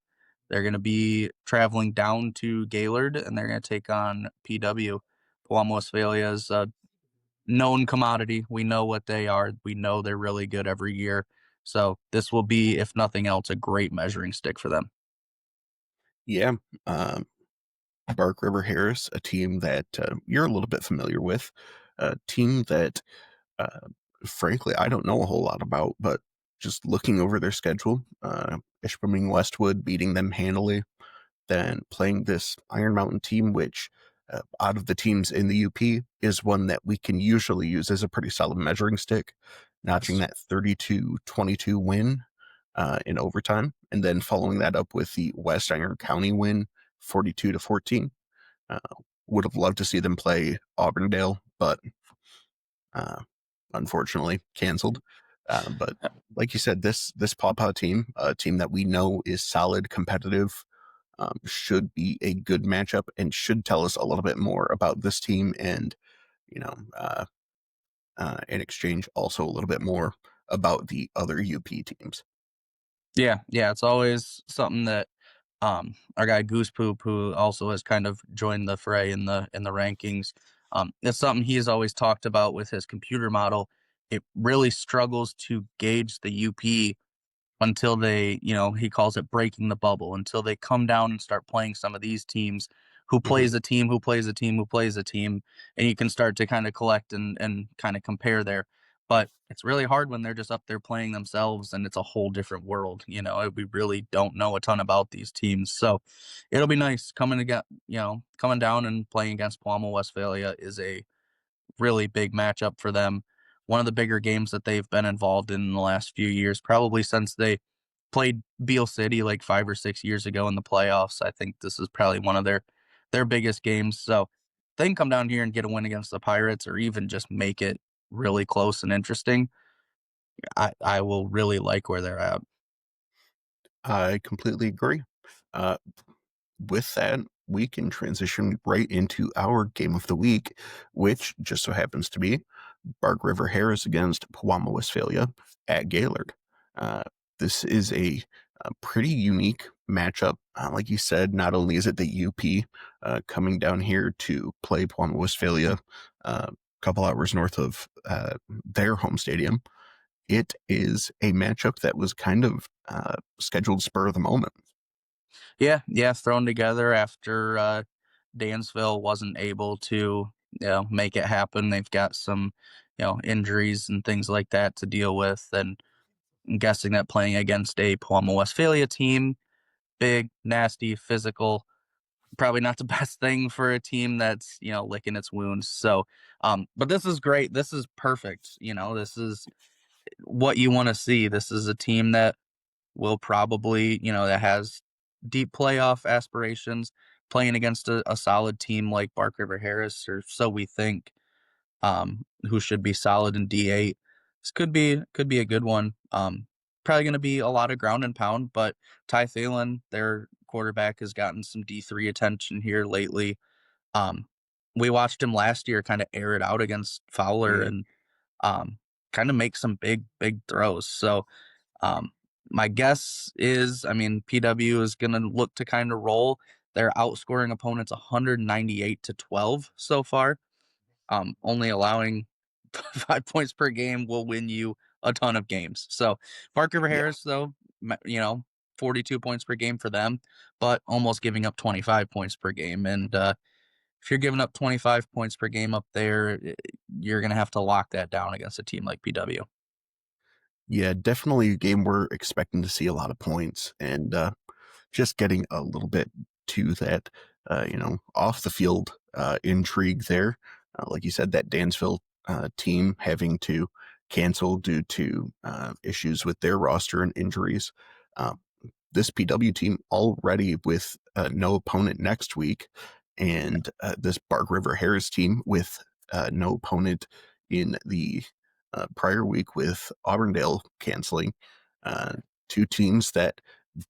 They're going to be traveling down to Gaylord, and they're going to take on PW. Palm Westphalia's known commodity. We know what they are. We know they're really good every year. So this will be, if nothing else, a great measuring stick for them. Yeah. Um, Bark River Harris, a team that you're a little bit familiar with, a team that, uh, frankly, I don't know a whole lot about, but just looking over their schedule, Ishpeming Westwood beating them handily, then playing this Iron Mountain team, which out of the teams in the UP is one that we can usually use as a pretty solid measuring stick, notching that 32-22 win in overtime, and then following that up with the West Iron County win, 42-14. Uh, would have loved to see them play Auburndale, but uh, unfortunately canceled. But like you said, this Pawpaw team, a team that we know is solid, competitive, should be a good matchup and should tell us a little bit more about this team and you know in exchange also a little bit more about the other UP teams. Yeah, yeah, it's always something that our guy Goose Poop, who also has kind of joined the fray in the rankings, it's something he's always talked about with his computer model. It really struggles to gauge the UP until they, he calls it breaking the bubble, until they come down and start playing some of these teams who Hmm. plays a team, who plays a team, who plays a team, and you can start to kind of collect and kind of compare there. But it's really hard when they're just up there playing themselves and it's a whole different world. We really don't know a ton about these teams. So it'll be nice coming down and playing against Palma Westphalia is a really big matchup for them. One of the bigger games that they've been involved in the last few years, probably since they played Beale City like 5 or 6 years ago in the playoffs. I think this is probably one of their biggest games. So if they can come down here and get a win against the Pirates, or even just make it really close and interesting, I will really like where they're at. I completely agree. Uh, with that, we can transition right into our game of the week, which just so happens to be Bark River Harris against Pewamo Westphalia at Gaylord. Uh, this is a pretty unique matchup. Like you said, not only is it the UP coming down here to play Pewamo Westphalia a couple hours north of their home stadium, it is a matchup that was kind of scheduled spur of the moment. Yeah, yeah, thrown together after Dansville wasn't able to, make it happen. They've got some, injuries and things like that to deal with, and I'm guessing that playing against a Palma Westphalia team, big, nasty, physical, probably not the best thing for a team that's licking its wounds. So, but this is great. This is perfect. This is what you want to see. This is a team that will probably, that has deep playoff aspirations, playing against a solid team like Bark River Harris, or so we think, who should be solid in D8. This could be a good one. Probably going to be a lot of ground and pound, but Ty Thalen, their quarterback, has gotten some D3 attention here lately. Um, we watched him last year kind of air it out against Fowler Mm, and um, kind of make some big throws. So um, my guess is, I mean, PW is going to look to kind of roll. They're outscoring opponents 198 to 12 so far. Only allowing 5 points per game will win you a ton of games. So Park River yeah. Harris, though, 42 points per game for them, but almost giving up 25 points per game. And if you're giving up 25 points per game up there, you're going to have to lock that down against a team like PW. Yeah, definitely a game we're expecting to see a lot of points, and just getting a little bit to that, off the field intrigue there. Like you said, that Dansville team having to cancel due to issues with their roster and injuries. Um, this PW team already with no opponent next week, and this Bark River Harris team with no opponent in the prior week with Auburndale canceling. Uh, Two teams that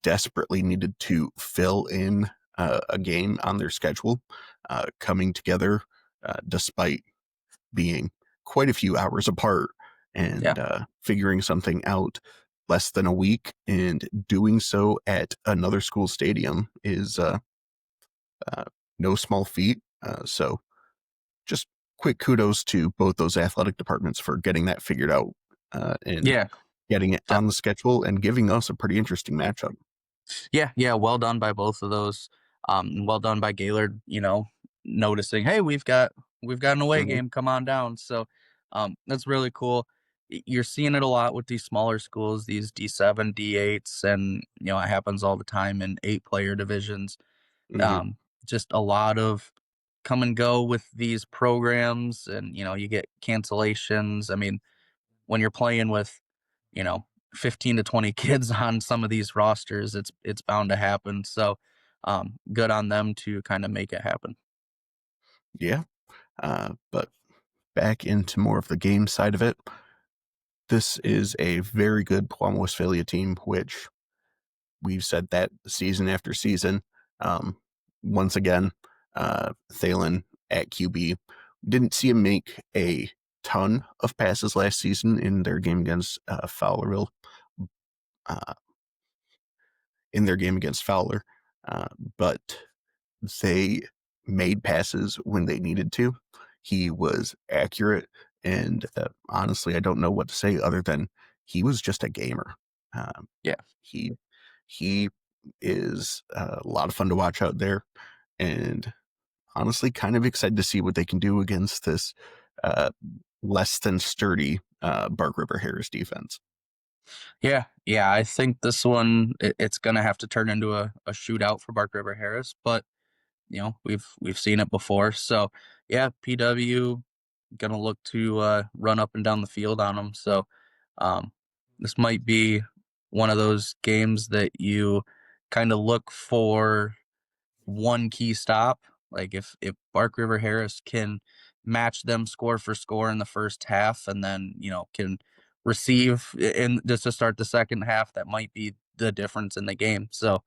desperately needed to fill in a game on their schedule, coming together despite being quite a few hours apart Yeah. and figuring something out less than a week and doing so at another school stadium is uh, no small feat. So just quick kudos to both those athletic departments for getting that figured out and Yeah. getting it on the schedule and giving us a pretty interesting matchup. Yeah, yeah, well done by both of those. Well done by Gaylord, noticing, hey, we've got an away Mhm. game, come on down. So that's really cool. You're seeing it a lot with these smaller schools, these D7, D8s, and it happens all the time in 8-player divisions. Mhm. Um, just a lot of come and go with these programs, and you get cancellations. I mean, when you're playing with, you know, 15 to 20 kids on some of these rosters, it's bound to happen. So, good on them to kind of make it happen. Yeah. But back into more of the game side of it, this is a very good Palm Westphalia team, which we've said that season after season. Um, Once again, Thalen at QB didn't see him make a ton of passes last season in their game against Fowlerville, uh, in their game against Fowler, uh, but they made passes when they needed to. He was accurate, and honestly, I don't know what to say other than he was just a gamer. Um, Yeah. he he is a lot of fun to watch out there, and honestly, kind of excited to see what they can do against this uh, less than sturdy Bark River Harris defense. Yeah. Yeah. I think this one, it's going to have to turn into a shootout for Bark River Harris, but we've seen it before. So yeah, PW gonna look to run up and down the field on them. So um, this might be one of those games that you kind of look for one key stop. Like if Bark River Harris can match them score for score in the first half, and then can receive in just to start the second half, that might be the difference in the game. So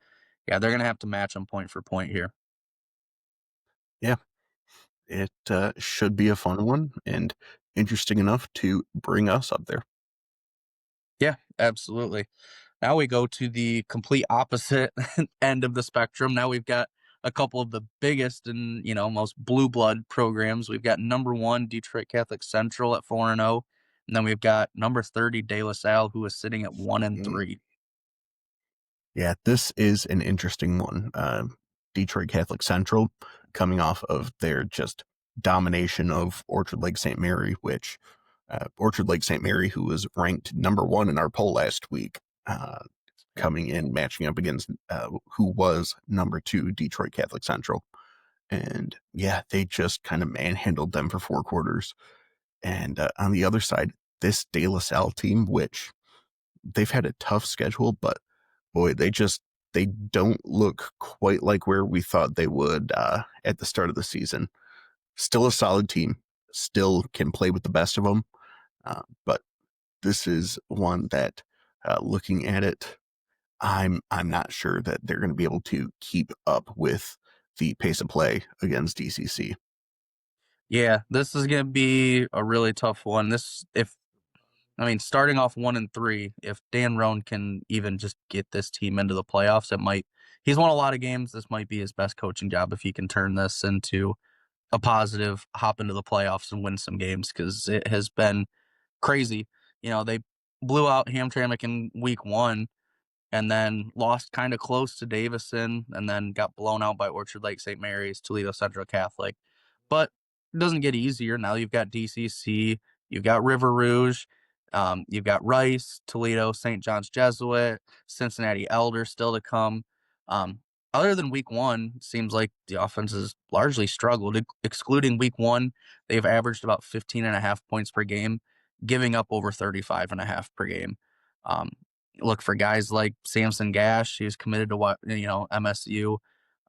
yeah, they're gonna have to match them point for point here. Yeah, it should be a fun one, and interesting enough to bring us up there. Yeah, absolutely. Now we go to the complete opposite end of the spectrum. Now we've got a couple of the biggest and most blue blood programs. We've got number one Detroit Catholic Central at 4-0, and then we've got number 30 De La Salle, who is sitting at 1 and Mm. 3. Yeah, this is an interesting one. Detroit Catholic Central coming off of their just domination of Orchard Lake St. Mary, which Orchard Lake St. Mary, who was ranked number one in our poll last week, coming in matching up against who was number two Detroit Catholic Central. And yeah, they just kind of manhandled them for 4 quarters. And on the other side, this De La Salle team, which they've had a tough schedule, but boy, they don't look quite like where we thought they would at the start of the season. Still a solid team, still can play with the best of them, but this is one that, looking at it, I'm not sure that they're going to be able to keep up with the pace of play against DCC. Yeah, this is going to be a really tough one. Starting off 1 and 3, if Dan Roan can even just get this team into the playoffs, he's won a lot of games. This might be his best coaching job if he can turn this into a positive, hop into the playoffs and win some games, because it has been crazy. They blew out Hamtramck in week 1, and then lost kind of close to Davison, and then got blown out by Orchard Lake St. Mary's, Toledo Central Catholic. But it doesn't get easier. Now you've got DCC, you've got River Rouge, you've got Rice, Toledo, St. John's Jesuit, Cincinnati Elder still to come. Um, Other than week 1, seems like the offense has largely struggled. Excluding week 1, they've averaged about 15.5 points per game, giving up over 35.5 per game. Um, Look for guys like Samson Gash, who's committed to MSU,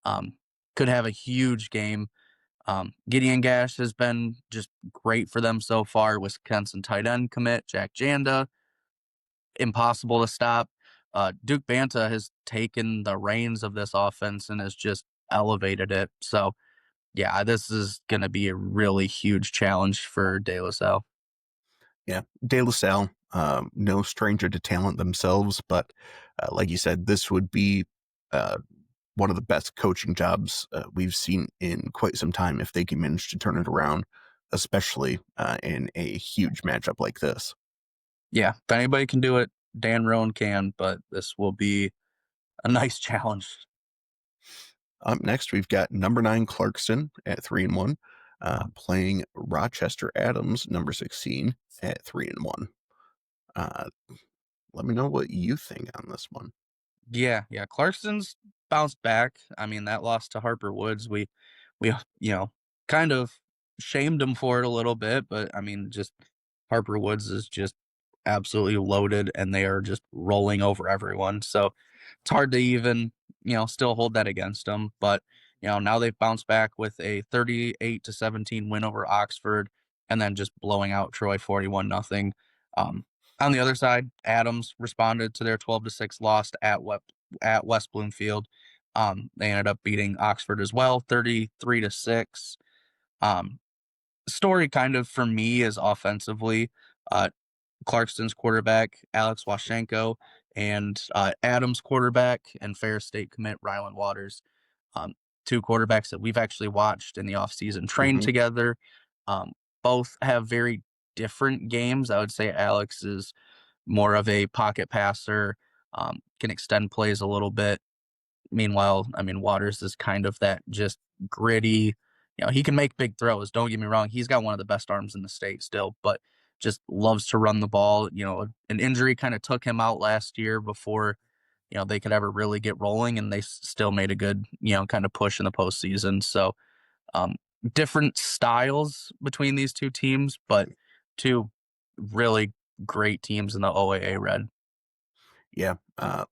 um, could have a huge game. Gideon Gash has been just great for them so far. Wisconsin tight end commit Jack Janda, impossible to stop. Duke Banta has taken the reins of this offense and has just elevated it. So yeah, this is going to be a really huge challenge for De La Salle. Yeah, De La Salle, no stranger to talent themselves, but like you said, this would be uh, one of the best coaching jobs we've seen in quite some time if they can manage to turn it around, especially in a huge matchup like this. Yeah, if anybody can do it, Dan Roan can, but this will be a nice challenge. Up next, we've got number 9 Clarkston at 3-1, playing Rochester Adams, number 16 at 3-1. Uh, Let me know what you think on this one. Yeah. Clarkson's bounced back. I mean, that loss to Harper Woods, we kind of shamed him for it a little bit, but I mean, just Harper Woods is just absolutely loaded, and they are just rolling over everyone. So it's hard to even still hold that against them. But now they've bounced back with a 38-17 win over Oxford, and then just blowing out Troy 41-0. On the other side, Adams responded to their 12-6 loss at West Bloomfield. They ended up beating Oxford as well, 33-6. Um, Story kind of for me is offensively. Uh, Clarkston's quarterback, Alex Washenko, and Adams' quarterback and Ferris State commit Ryland Waters. Um, Two quarterbacks that we've actually watched in the offseason train Hmm. together. Um, Both have very different games. I would say Alex is more of a pocket passer, can extend plays a little bit. Meanwhile, I mean, Waters is kind of that just gritty. He can make big throws. Don't get me wrong. He's got one of the best arms in the state still, but just loves to run the ball. An injury kind of took him out last year before, they could ever really get rolling, and they still made a good, kind of push in the postseason. So, um, different styles between these two teams, but two really great teams in the OAA Red. Yeah,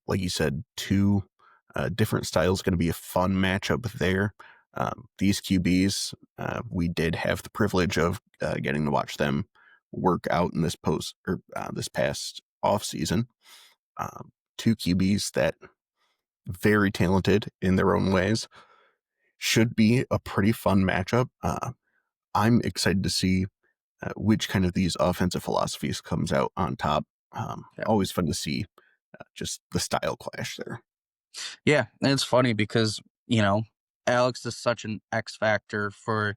like you said, two different styles going to be a fun matchup there. These QBs, we did have the privilege of getting to watch them work out in this past off season. Two QBs that very talented in their own ways, should be a pretty fun matchup. I'm excited to see which kind of these offensive philosophies comes out on top. Yeah. Always fun to see just the style clash there. Yeah, and it's funny because, you know, Alex is such an X factor for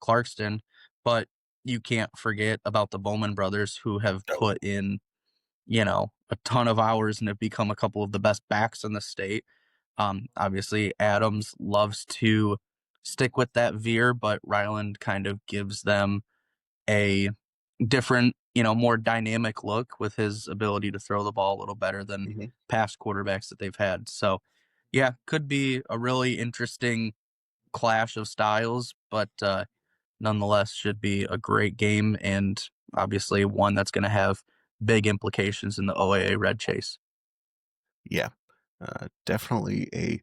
Clarkston, but you can't forget about the Bowman brothers who have Oh, put in, you know, a ton of hours and have become a couple of the best backs in the state. Obviously, Adams loves to stick with that veer, but Ryland kind of gives them a different, you know, more dynamic look with his ability to throw the ball a little better than mhm. past quarterbacks that they've had. So, yeah, could be a really interesting clash of styles, but nonetheless, should be a great game and obviously one that's going to have big implications in the OAA Red Chase. Yeah, definitely a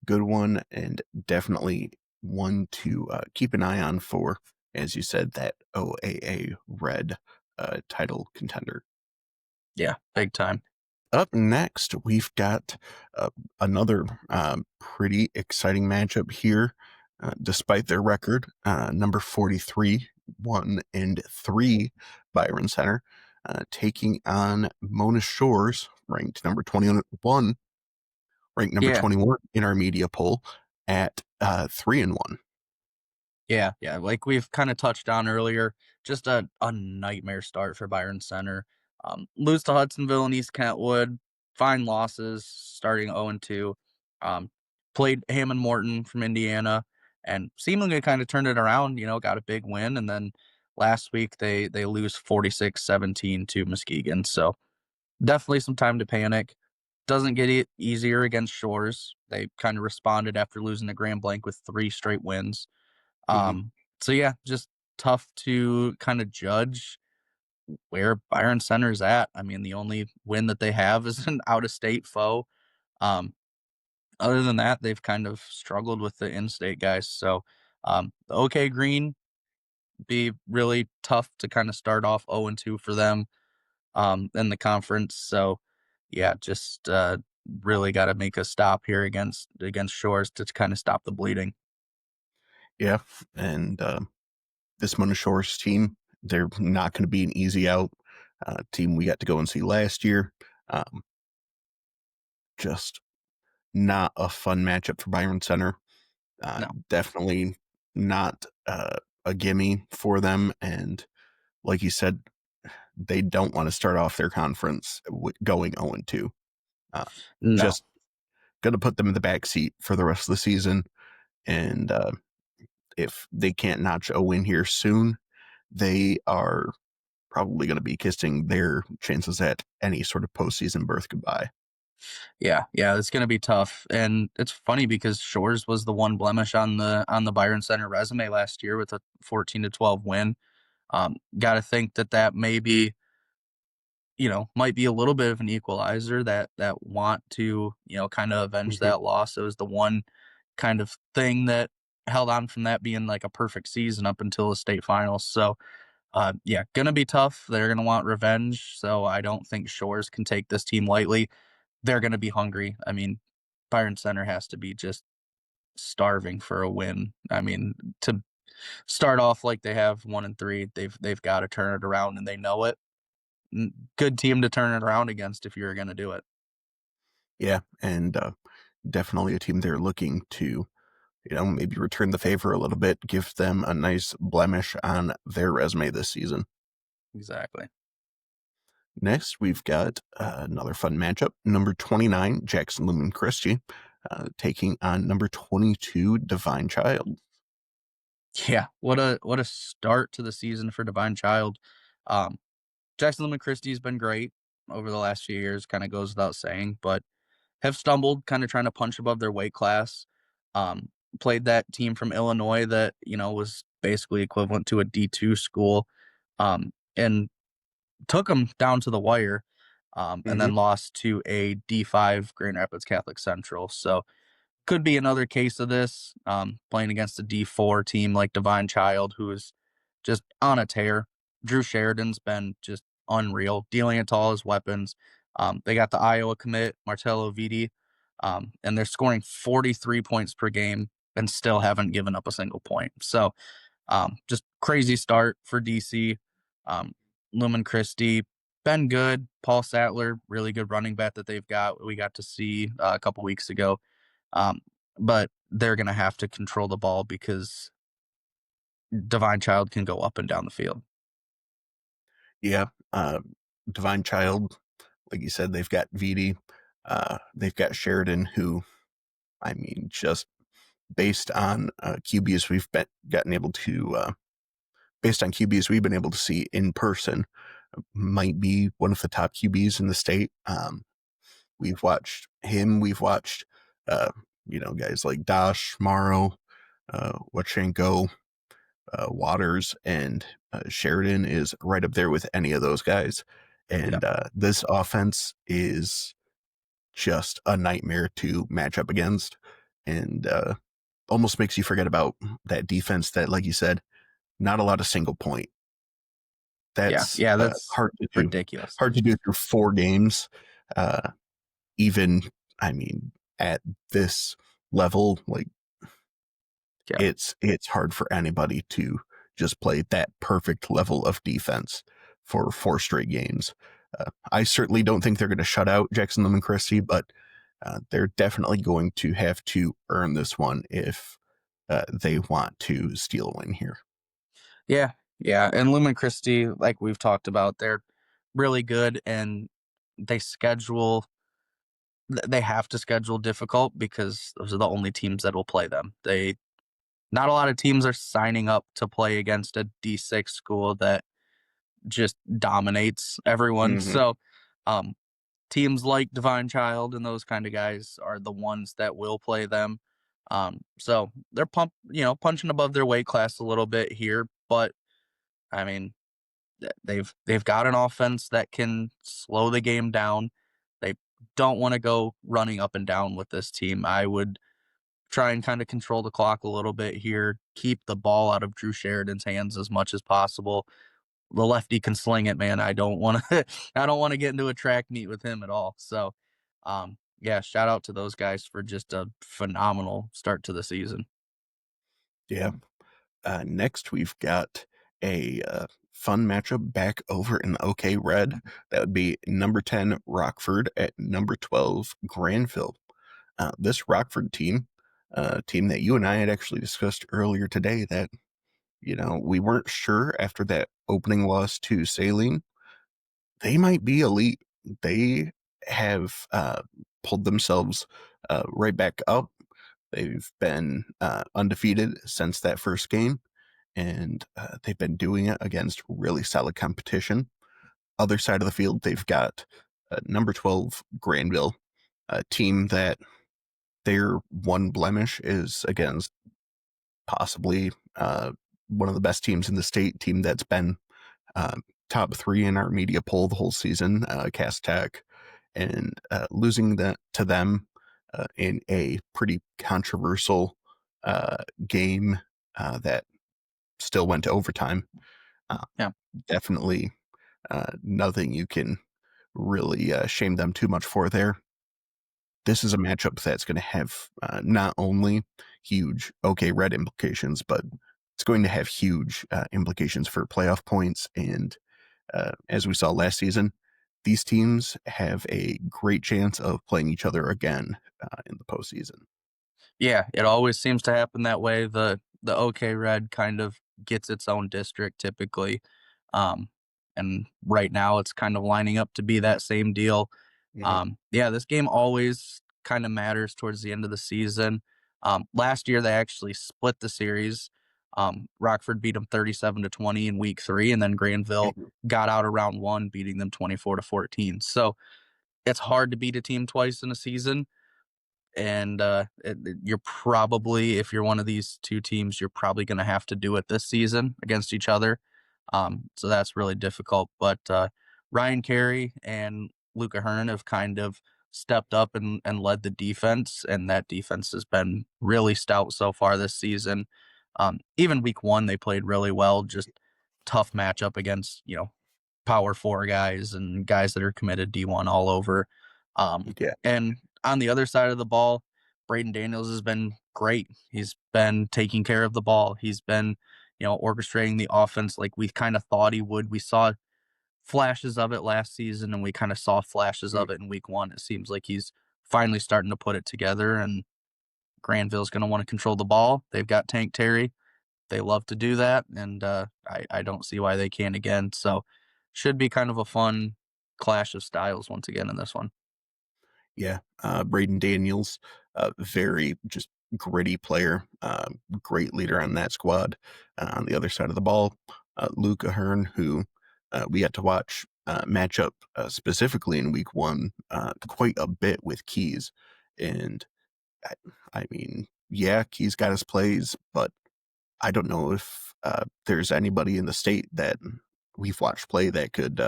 good one, and definitely one to keep an eye on for, as you said, that OAA Red title contender. Yeah, big time. Up next, we've got another pretty exciting matchup here, despite their record. Number 43, 1-3, Byron Center, taking on Mona Shores, ranked number Yeah, 21 in our media poll at 3-1. yeah. Like we've kind of touched on earlier, just a nightmare start for Byron Center. Lose to Hudsonville and East Kentwood, fine losses, starting 0-2. Um, Played Hammond Morton from Indiana and seemingly kind of turned it around, you know, got a big win. And then last week they lose 46-17 to Muskegon. So definitely some time to panic. Doesn't get it easier against Shores. They kind of responded after losing to Grand Blanc with 3 straight wins. Hmm. So yeah, just tough to kind of judge where Byron Center's at. I mean, the only win that they have is an out of state foe. Um, Other than that, they've kind of struggled with the in state guys. So the OK Green be really tough to kind of start off 0-2 for them in the conference. So yeah, just really got to make a stop here against Shores to kind of stop the bleeding. Yeah, and this Mona Shores team, they're not going to be an easy out. Team we got to go and see last year. Um, just not a fun matchup for Byron Center. No. Definitely not a gimme for them. And like you said, they don't want to start off their conference going 0-2. Uh, No. just going to put them in the back seat for the rest of the season. And if they can't notch a win here soon, they are probably going to be kissing their chances at any sort of postseason berth goodbye. Yeah, it's gonna be tough. And it's funny because Shores was the one blemish on the Byron Center resume last year with a 14-12 win. Gotta think that that maybe, you know, might be a little bit of an equalizer that want to, you know, kind of avenge Hmm. that loss. It was the one kind of thing that held on from that being like a perfect season up until the state finals. So yeah, gonna be tough. They're gonna want revenge. So I don't think Shores can take this team lightly. They're gonna be hungry. I mean, Byron Center has to be just starving for a win. I mean, to start off like they have 1-3, they've got to turn it around, and they know it. Good team to turn it around against if you're going to do it. Yeah, and definitely a team they're looking to, maybe return the favor a little bit, give them a nice blemish on their resume this season. Exactly. Next, we've got another fun matchup. Number 29, Jackson Lumen Christie, taking on number 22, Divine Child. Yeah, what a start to the season for Divine Child. Um, Jackson Lemon Christie's been great over the last few years. Kind of goes without saying, but have stumbled, kind of trying to punch above their weight class. Um, Played that team from Illinois that, you know, was basically equivalent to a D2 school, and took them down to the wire, and Hmm. then lost to a D5 Grand Rapids Catholic Central. So could be another case of this, playing against a D4 team like Divine Child, who is just on a tear. Drew Sheridan's been just unreal, dealing it to all his weapons. They got the Iowa commit, Martello Viti, and they're scoring 43 points per game and still haven't given up a single point. So just crazy start for DC. Um, Lumen Christie, been good. Paul Sattler, really good running back that they've got. We got to see a couple weeks ago. Um, but they're going to have to control the ball because Divine Child can go up and down the field. Yeah, Divine Child, like you said, they've got Vidi, they've got Sheridan, who I mean, just based on QBs gotten able to based on QBs we've been able to see in person, might be one of the top QBs in the state. We've watched him. We've watched, uh, guys like Dash, Morrow, Wachenko, Waters, and Sheridan is right up there with any of those guys. Yeah. And this offense is just a nightmare to match up against, and almost makes you forget about that defense. That, like you said, not a lot of single point. Yeah. That's Yeah. That's hard to do. ridiculous. Hard to do through 4 games. Uh, even, I mean, at this level, like Yeah. it's hard for anybody to just play that perfect level of defense for 4 straight games. I certainly don't think they're going to shut out Jackson Lemon Christie, but they're definitely going to have to earn this one if they want to steal a win here. Yeah. Yeah. And Lumen Christie, like we've talked about, they're really good and they schedule they have to schedule difficult because those are the only teams that will play them. They Not a lot of teams are signing up to play against a D6 school that just dominates everyone. Mm-hmm. So, um, teams like Divine Child and those kind of guys are the ones that will play them. So they're punching above their weight class a little bit here, but I mean, they've got an offense that can slow the game down. They don't want to go running up and down with this team. I would try and kind of control the clock a little bit here, keep the ball out of Drew Sheridan's hands as much as possible. The lefty can sling it, man. I don't want to I don't want to get into a track meet with him at all. So, yeah, shout out to those guys for just a phenomenal start to the season. Yeah. Next, we've got a fun matchup back over in the OK Red. That would be number 10 Rockford at number 12 Granville. This Rockford team that you and I had actually discussed earlier today, that we weren't sure after that opening loss to Saline, they might be elite. They have pulled themselves right back up. They've been undefeated since that first game, and they've been doing it against really solid competition. Other side of the field, they've got number 12 Granville, a team that their one blemish is against possibly one of the best teams in the state, team that's been uh, top 3 in our media poll the whole season, Cass Tech, and losing that to them in a pretty controversial game that still went to overtime. Uh, Yeah. Definitely nothing you can really shame them too much for there. This is a matchup that's going to have not only huge OK Red implications, but it's going to have huge implications for playoff points. And as we saw last season, these teams have a great chance of playing each other again in the postseason. Yeah, it always seems to happen that way. The OK Red kind of gets its own district typically. Um, and right now it's kind of lining up to be that same deal. Mhm. Yeah, this game always kind of matters towards the end of the season. Last year they actually split the series. Rockford beat them 37-20 in week 3, and then Granville Mhm. got out of round 1, beating them 24-14. So it's hard to beat a team twice in a season, and you're probably, if you're one of these two teams, you're probably going to have to do it this season against each other. So that's really difficult. But Ryan Carey and Luca Hearn have kind of stepped up and led the defense, and that defense has been really stout so far this season. Even week 1, they played really well. Just tough matchup against power 4 guys and guys that are committed D1 all over. Yeah. And on the other side of the ball, Brayden Daniels has been great. He's been taking care of the ball. He's been orchestrating the offense like we kind of thought he would. We saw flashes of it last season, and we kind of saw flashes Mm, of it in week one. It seems like he's finally starting to put it together, and Granville's going to want to control the ball. They've got Tank Terry. They love to do that, and I don't see why they can't again. So, should be kind of a fun clash of styles once again in this one. yeah, Brayden Daniels, very just gritty player, great leader on that squad. On the other side of the ball, Luke Ahern, who we got to watch match up specifically in week one quite a bit with Keys. And I, I mean, yeah, Keys got his plays, but I don't know if there's anybody in the state that we've watched play that could,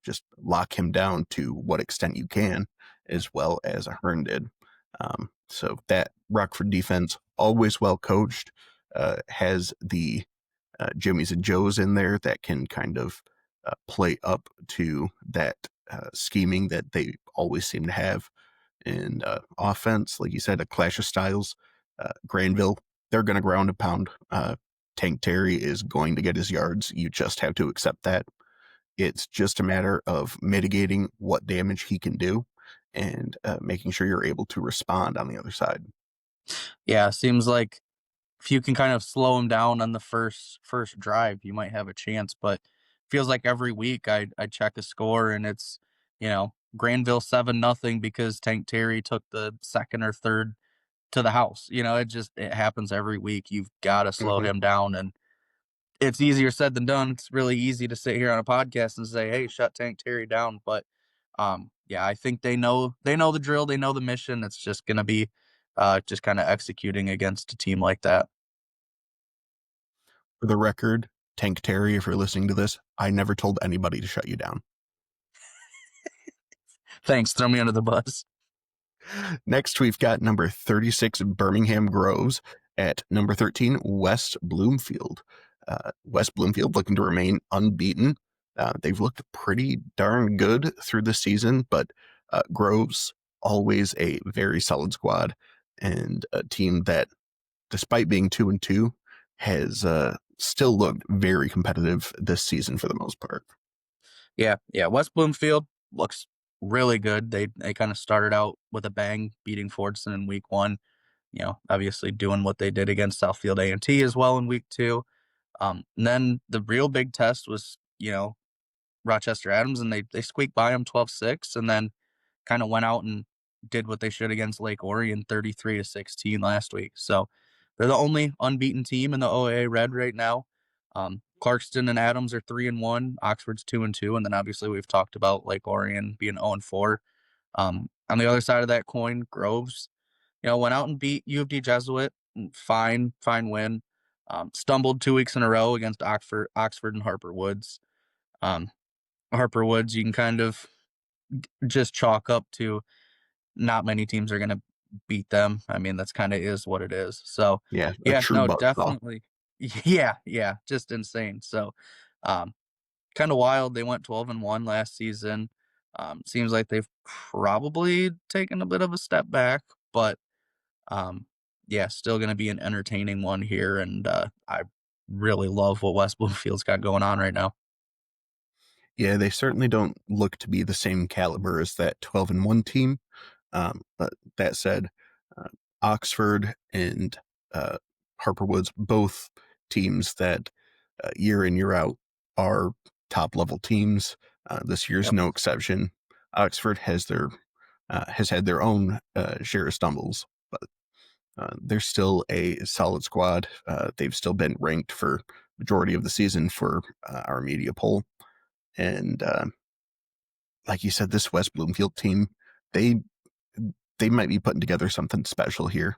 just lock him down to what extent you can, as well as a Hearn did. So that Rockford defense, always well coached, has the Jimmys and Joes in there that can kind of play up to that scheming that they always seem to have in offense. Like you said, a clash of styles. Granville, they're going to ground and pound. Tank Terry is going to get his yards. You just have to accept that. It's just a matter of mitigating what damage he can do and making sure you're able to respond on the other side. Yeah, seems like if you can kind of slow him down on the first drive, you might have a chance. But feels like every week I check a score and it's Granville 7-0 because Tank Terry took the second or third to the house. It happens every week. You've got to slow Hmm. him down, and it's easier said than done. It's really easy to sit here on a podcast and say, "Hey, shut Tank Terry down," but yeah, I think they know the drill, they know the mission. It's just gonna be just kind of executing against a team like that. For the record, Tank Terry, if you're listening to this, I never told anybody to shut you down. Thanks, throw me under the bus. Next, we've got number 36, Birmingham Groves, at number 13, West Bloomfield. West Bloomfield looking to remain unbeaten. They've looked pretty darn good through the season, but Groves, always a very solid squad and a team that, despite being 2-2, has still looked very competitive this season for the most part. Yeah, yeah. West Bloomfield looks really good. They kind of started out with a bang, beating Fordson in week one. Obviously doing what they did against Southfield A&T as well in week two. And then the real big test was, Rochester Adams, and they squeaked by them 12-6, and then kind of went out and did what they should against Lake Orion 33-16 last week. So they're the only unbeaten team in the OAA Red right now. Clarkston and Adams are 3-1, Oxford's 2-2, and then obviously we've talked about Lake Orion being 0-4. On the other side of that coin, Groves, went out and beat U of D Jesuit. Fine, fine win. Stumbled 2 weeks in a row against Oxford and Harper Woods. Um, Harper Woods, you can kind of just chalk up to not many teams are going to beat them. I mean, that's kind of is what it is. So, Yeah, a yeah, true no, buzzsaw. definitely. Yeah, yeah, just insane. So, um, kind of wild. They went 12-1 last season. Seems like they've probably taken a bit of a step back, but um, yeah, still going to be an entertaining one here. And I really love what West Bloomfield's got going on right now. Yeah, they certainly don't look to be the same caliber as that 12-1 team. But that said, uh, Oxford and Harper Woods, both teams that year in, year out are top level teams. This year's Yep. no exception. Oxford has had their own share of stumbles, but they're still a solid squad. They've still been ranked for majority of the season for our media poll. And like you said, this West Bloomfield team, they they might be putting together something special here.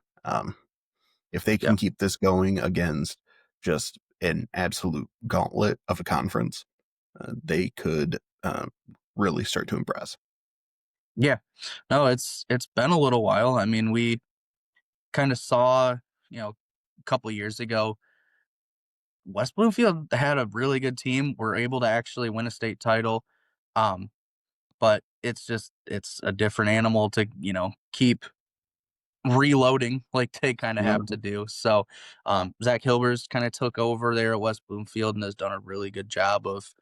If they can Yep. keep this going against just an absolute gauntlet of a conference, they could really start to impress. Yeah. No, it's been a little while. I mean, we kind of saw, a couple years ago, West Bloomfield had a really good team, were able to actually win a state title. Um, but it's a different animal to, keep reloading like they kind of have to Mhm. do. So Zach Hilber's kind of took over there at West Bloomfield and has done a really good job of,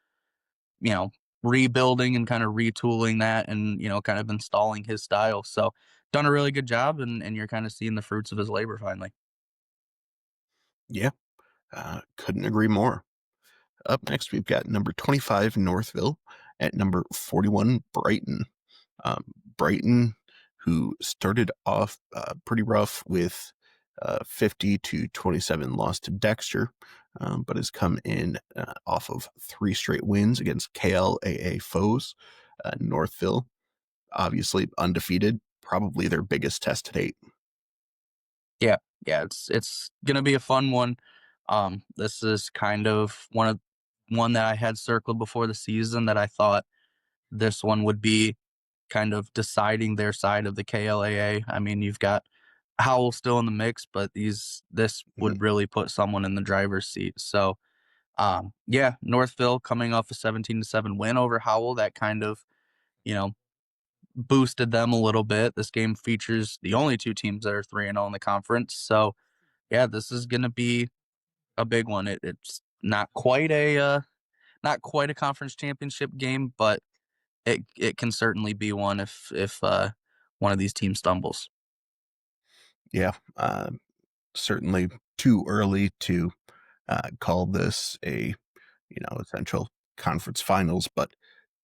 you know, rebuilding and kind of retooling that and, kind of installing his style. So done a really good job and you're kind of seeing the fruits of his labor finally. Yeah, couldn't agree more. Up next, we've got number 25 Northville at number 41 Brighton. Um, Brighton, who started off pretty rough with 50-27 loss to Dexter, but has come in off of three straight wins against KLAA foes. Northville, obviously undefeated, probably their biggest test to date. Yeah, yeah, it's gonna be a fun one. This is kind of one that I had circled before the season that I thought this one would be kind of deciding their side of the KLAA. I mean, you've got Howell still in the mix, but this Mhm. would really put someone in the driver's seat. So, yeah, Northville coming off a 17-7 win over Howell, that kind of, you know, boosted them a little bit. This game features the only two teams that are 3-0 in the conference. So, yeah, this is going to be a big one. It's not quite a conference championship game, but it can certainly be one if one of these teams stumbles. Yeah, certainly too early to call this a essential conference finals, but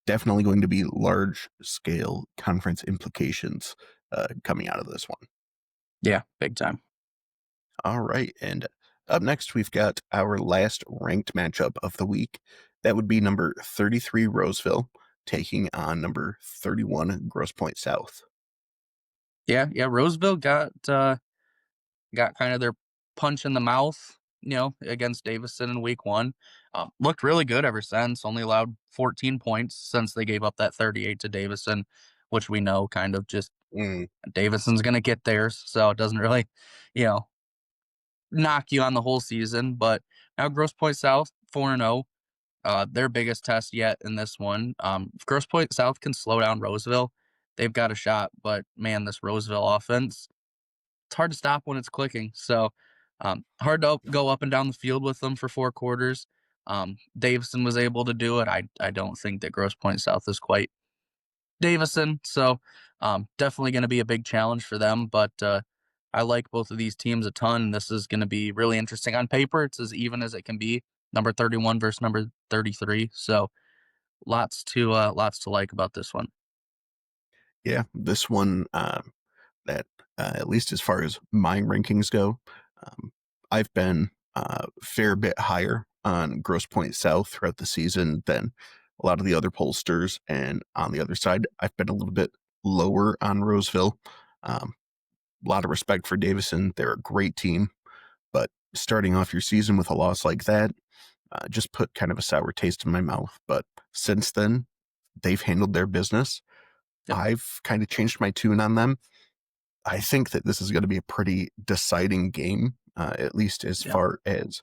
definitely going to be large scale conference implications coming out of this one. Yeah, big time. All right, and up next we've got our last ranked matchup of the week. That would be number 33 Roseville taking on number 31 Grosse Pointe South. Yeah, yeah. Roseville got kind of their punch in the mouth, against Davison in week one. Looked really good ever since. Only allowed 14 points since they gave up that 38 to Davison, which we know kind of just Mm, Davison's gonna get theirs, so it doesn't really, you know, knock you on the whole season. But now Grosse Pointe South 4-0. Their biggest test yet in this one. If Grosse Pointe South can slow down Roseville, they've got a shot. But man, this Roseville offense, it's hard to stop when it's clicking. So hard to go up and down the field with them for 4 quarters. Davison was able to do it. I don't think that Grosse Pointe South is quite Davison, so definitely going to be a big challenge for them. But I like both of these teams a ton. This is going to be really interesting. On paper, it's as even as it can be. Number 31 versus number 33. So lots to like about this one. yeah, this one that at least as far as my rankings go, um, I've been a fair bit higher on Grosse Pointe South throughout the season than a lot of the other pollsters, and on the other side, I've been a little bit lower on Roseville. Um, a lot of respect for Davison; they're a great team, but starting off your season with a loss like that just put kind of a sour taste in my mouth. But since then, they've handled their business. Yep. I've kind of changed my tune on them. I think that this is going to be a pretty deciding game, at least as Yep. far as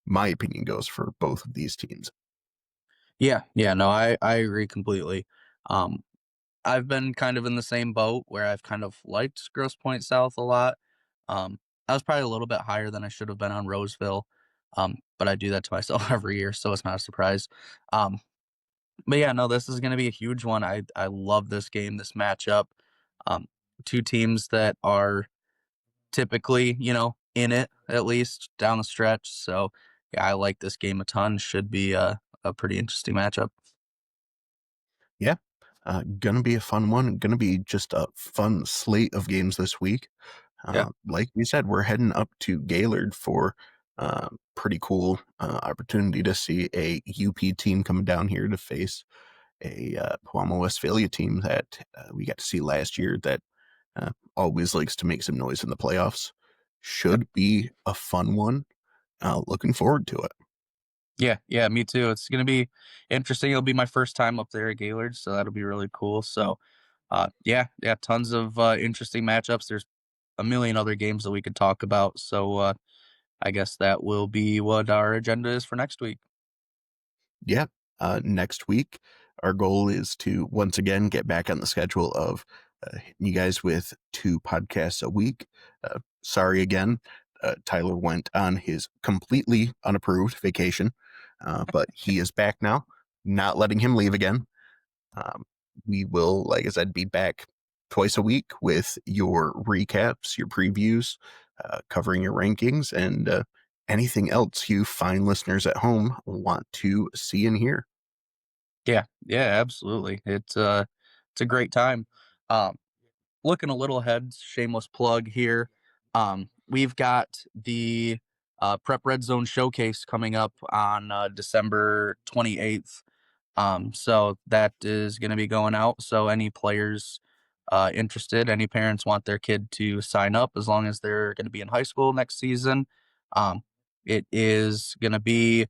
my opinion goes for both of these teams. Yeah. Yeah. No, I agree completely. Um, I've been kind of in the same boat where I've kind of liked Grosse Pointe South a lot. I was probably a little bit higher than I should have been on Roseville, but I do that to myself every year, so it's not a surprise. Um, but yeah, no, this is going to be a huge one. I love this game, this matchup. Um, two teams that are typically, in it at least down the stretch. So yeah, I like this game a ton. Should be a pretty interesting matchup. Yeah, gonna be a fun one. Gonna be just a fun slate of games this week. Yeah. Like we said, we're heading up to Gaylord for pretty cool opportunity to see a UP team coming down here to face a Palama Westphalia team that we got to see last year that always likes to make some noise in the playoffs. Yep. Should be a fun one. Looking forward to it. Yeah, yeah, me too. It's gonna be interesting. It'll be my first time up there at Gaylord, so that'll be really cool. So, yeah, yeah, tons of interesting matchups. There's a million other games that we could talk about. So, I guess that will be what our agenda is for next week. Yeah. Next week, our goal is to once again get back on the schedule of hitting you guys with 2 podcasts a week. Sorry again. Tyler went on his completely unapproved vacation, but he is back now, not letting him leave again. Um, we will, like I said, be back twice a week with your recaps, your previews, covering your rankings, and anything else you fine listeners at home want to see and hear. Yeah, yeah, absolutely. It's a great time. Um, Looking a little ahead, shameless plug here. We've got the Prep Red Zone Showcase coming up on December 28th. So that is going to be going out. So any players interested, any parents want their kid to sign up as long as they're going to be in high school next season. Um, it is going to be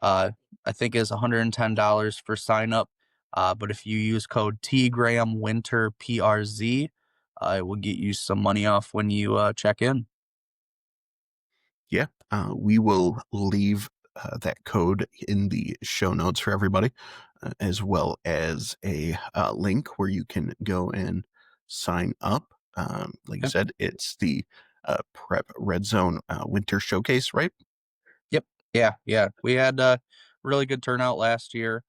I think is $110 for sign up. But if you use code T Graham Winter PRZ, it will get you some money off when you check in. Yeah, we will leave that code in the show notes for everybody, as well as a link where you can go and sign up. Like I Yeah. said, it's the Prep Red Zone Winter Showcase, right? Yep. Yeah. Yeah. We had a really good turnout last year.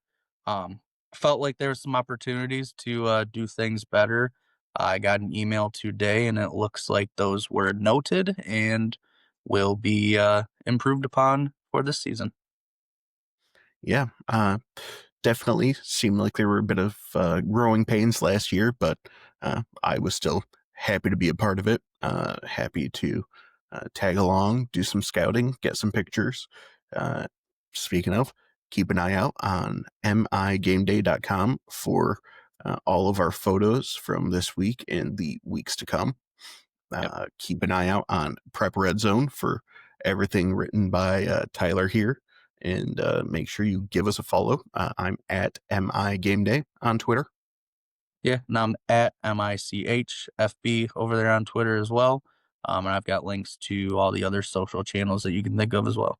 Um, Felt like there was some opportunities to do things better. I got an email today, and it looks like those were noted and will be improved upon for this season. Yeah, definitely seemed like there were a bit of growing pains last year, but I was still happy to be a part of it. Happy to tag along, do some scouting, get some pictures. Uh, Speaking of, keep an eye out on migameday.com for all of our photos from this week and the weeks to come. Yep. Keep an eye out on Prep Red Zone for everything written by Tyler here. And make sure you give us a follow. I'm at MI Game Day on Twitter. Yeah, and I'm at MICHFB over there on Twitter as well. And I've got links to all the other social channels that you can think of as well.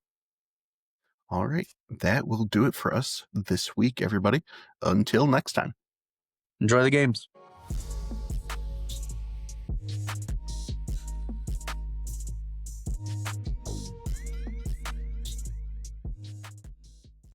All right. That will do it for us this week, everybody. Until next time. Enjoy the games.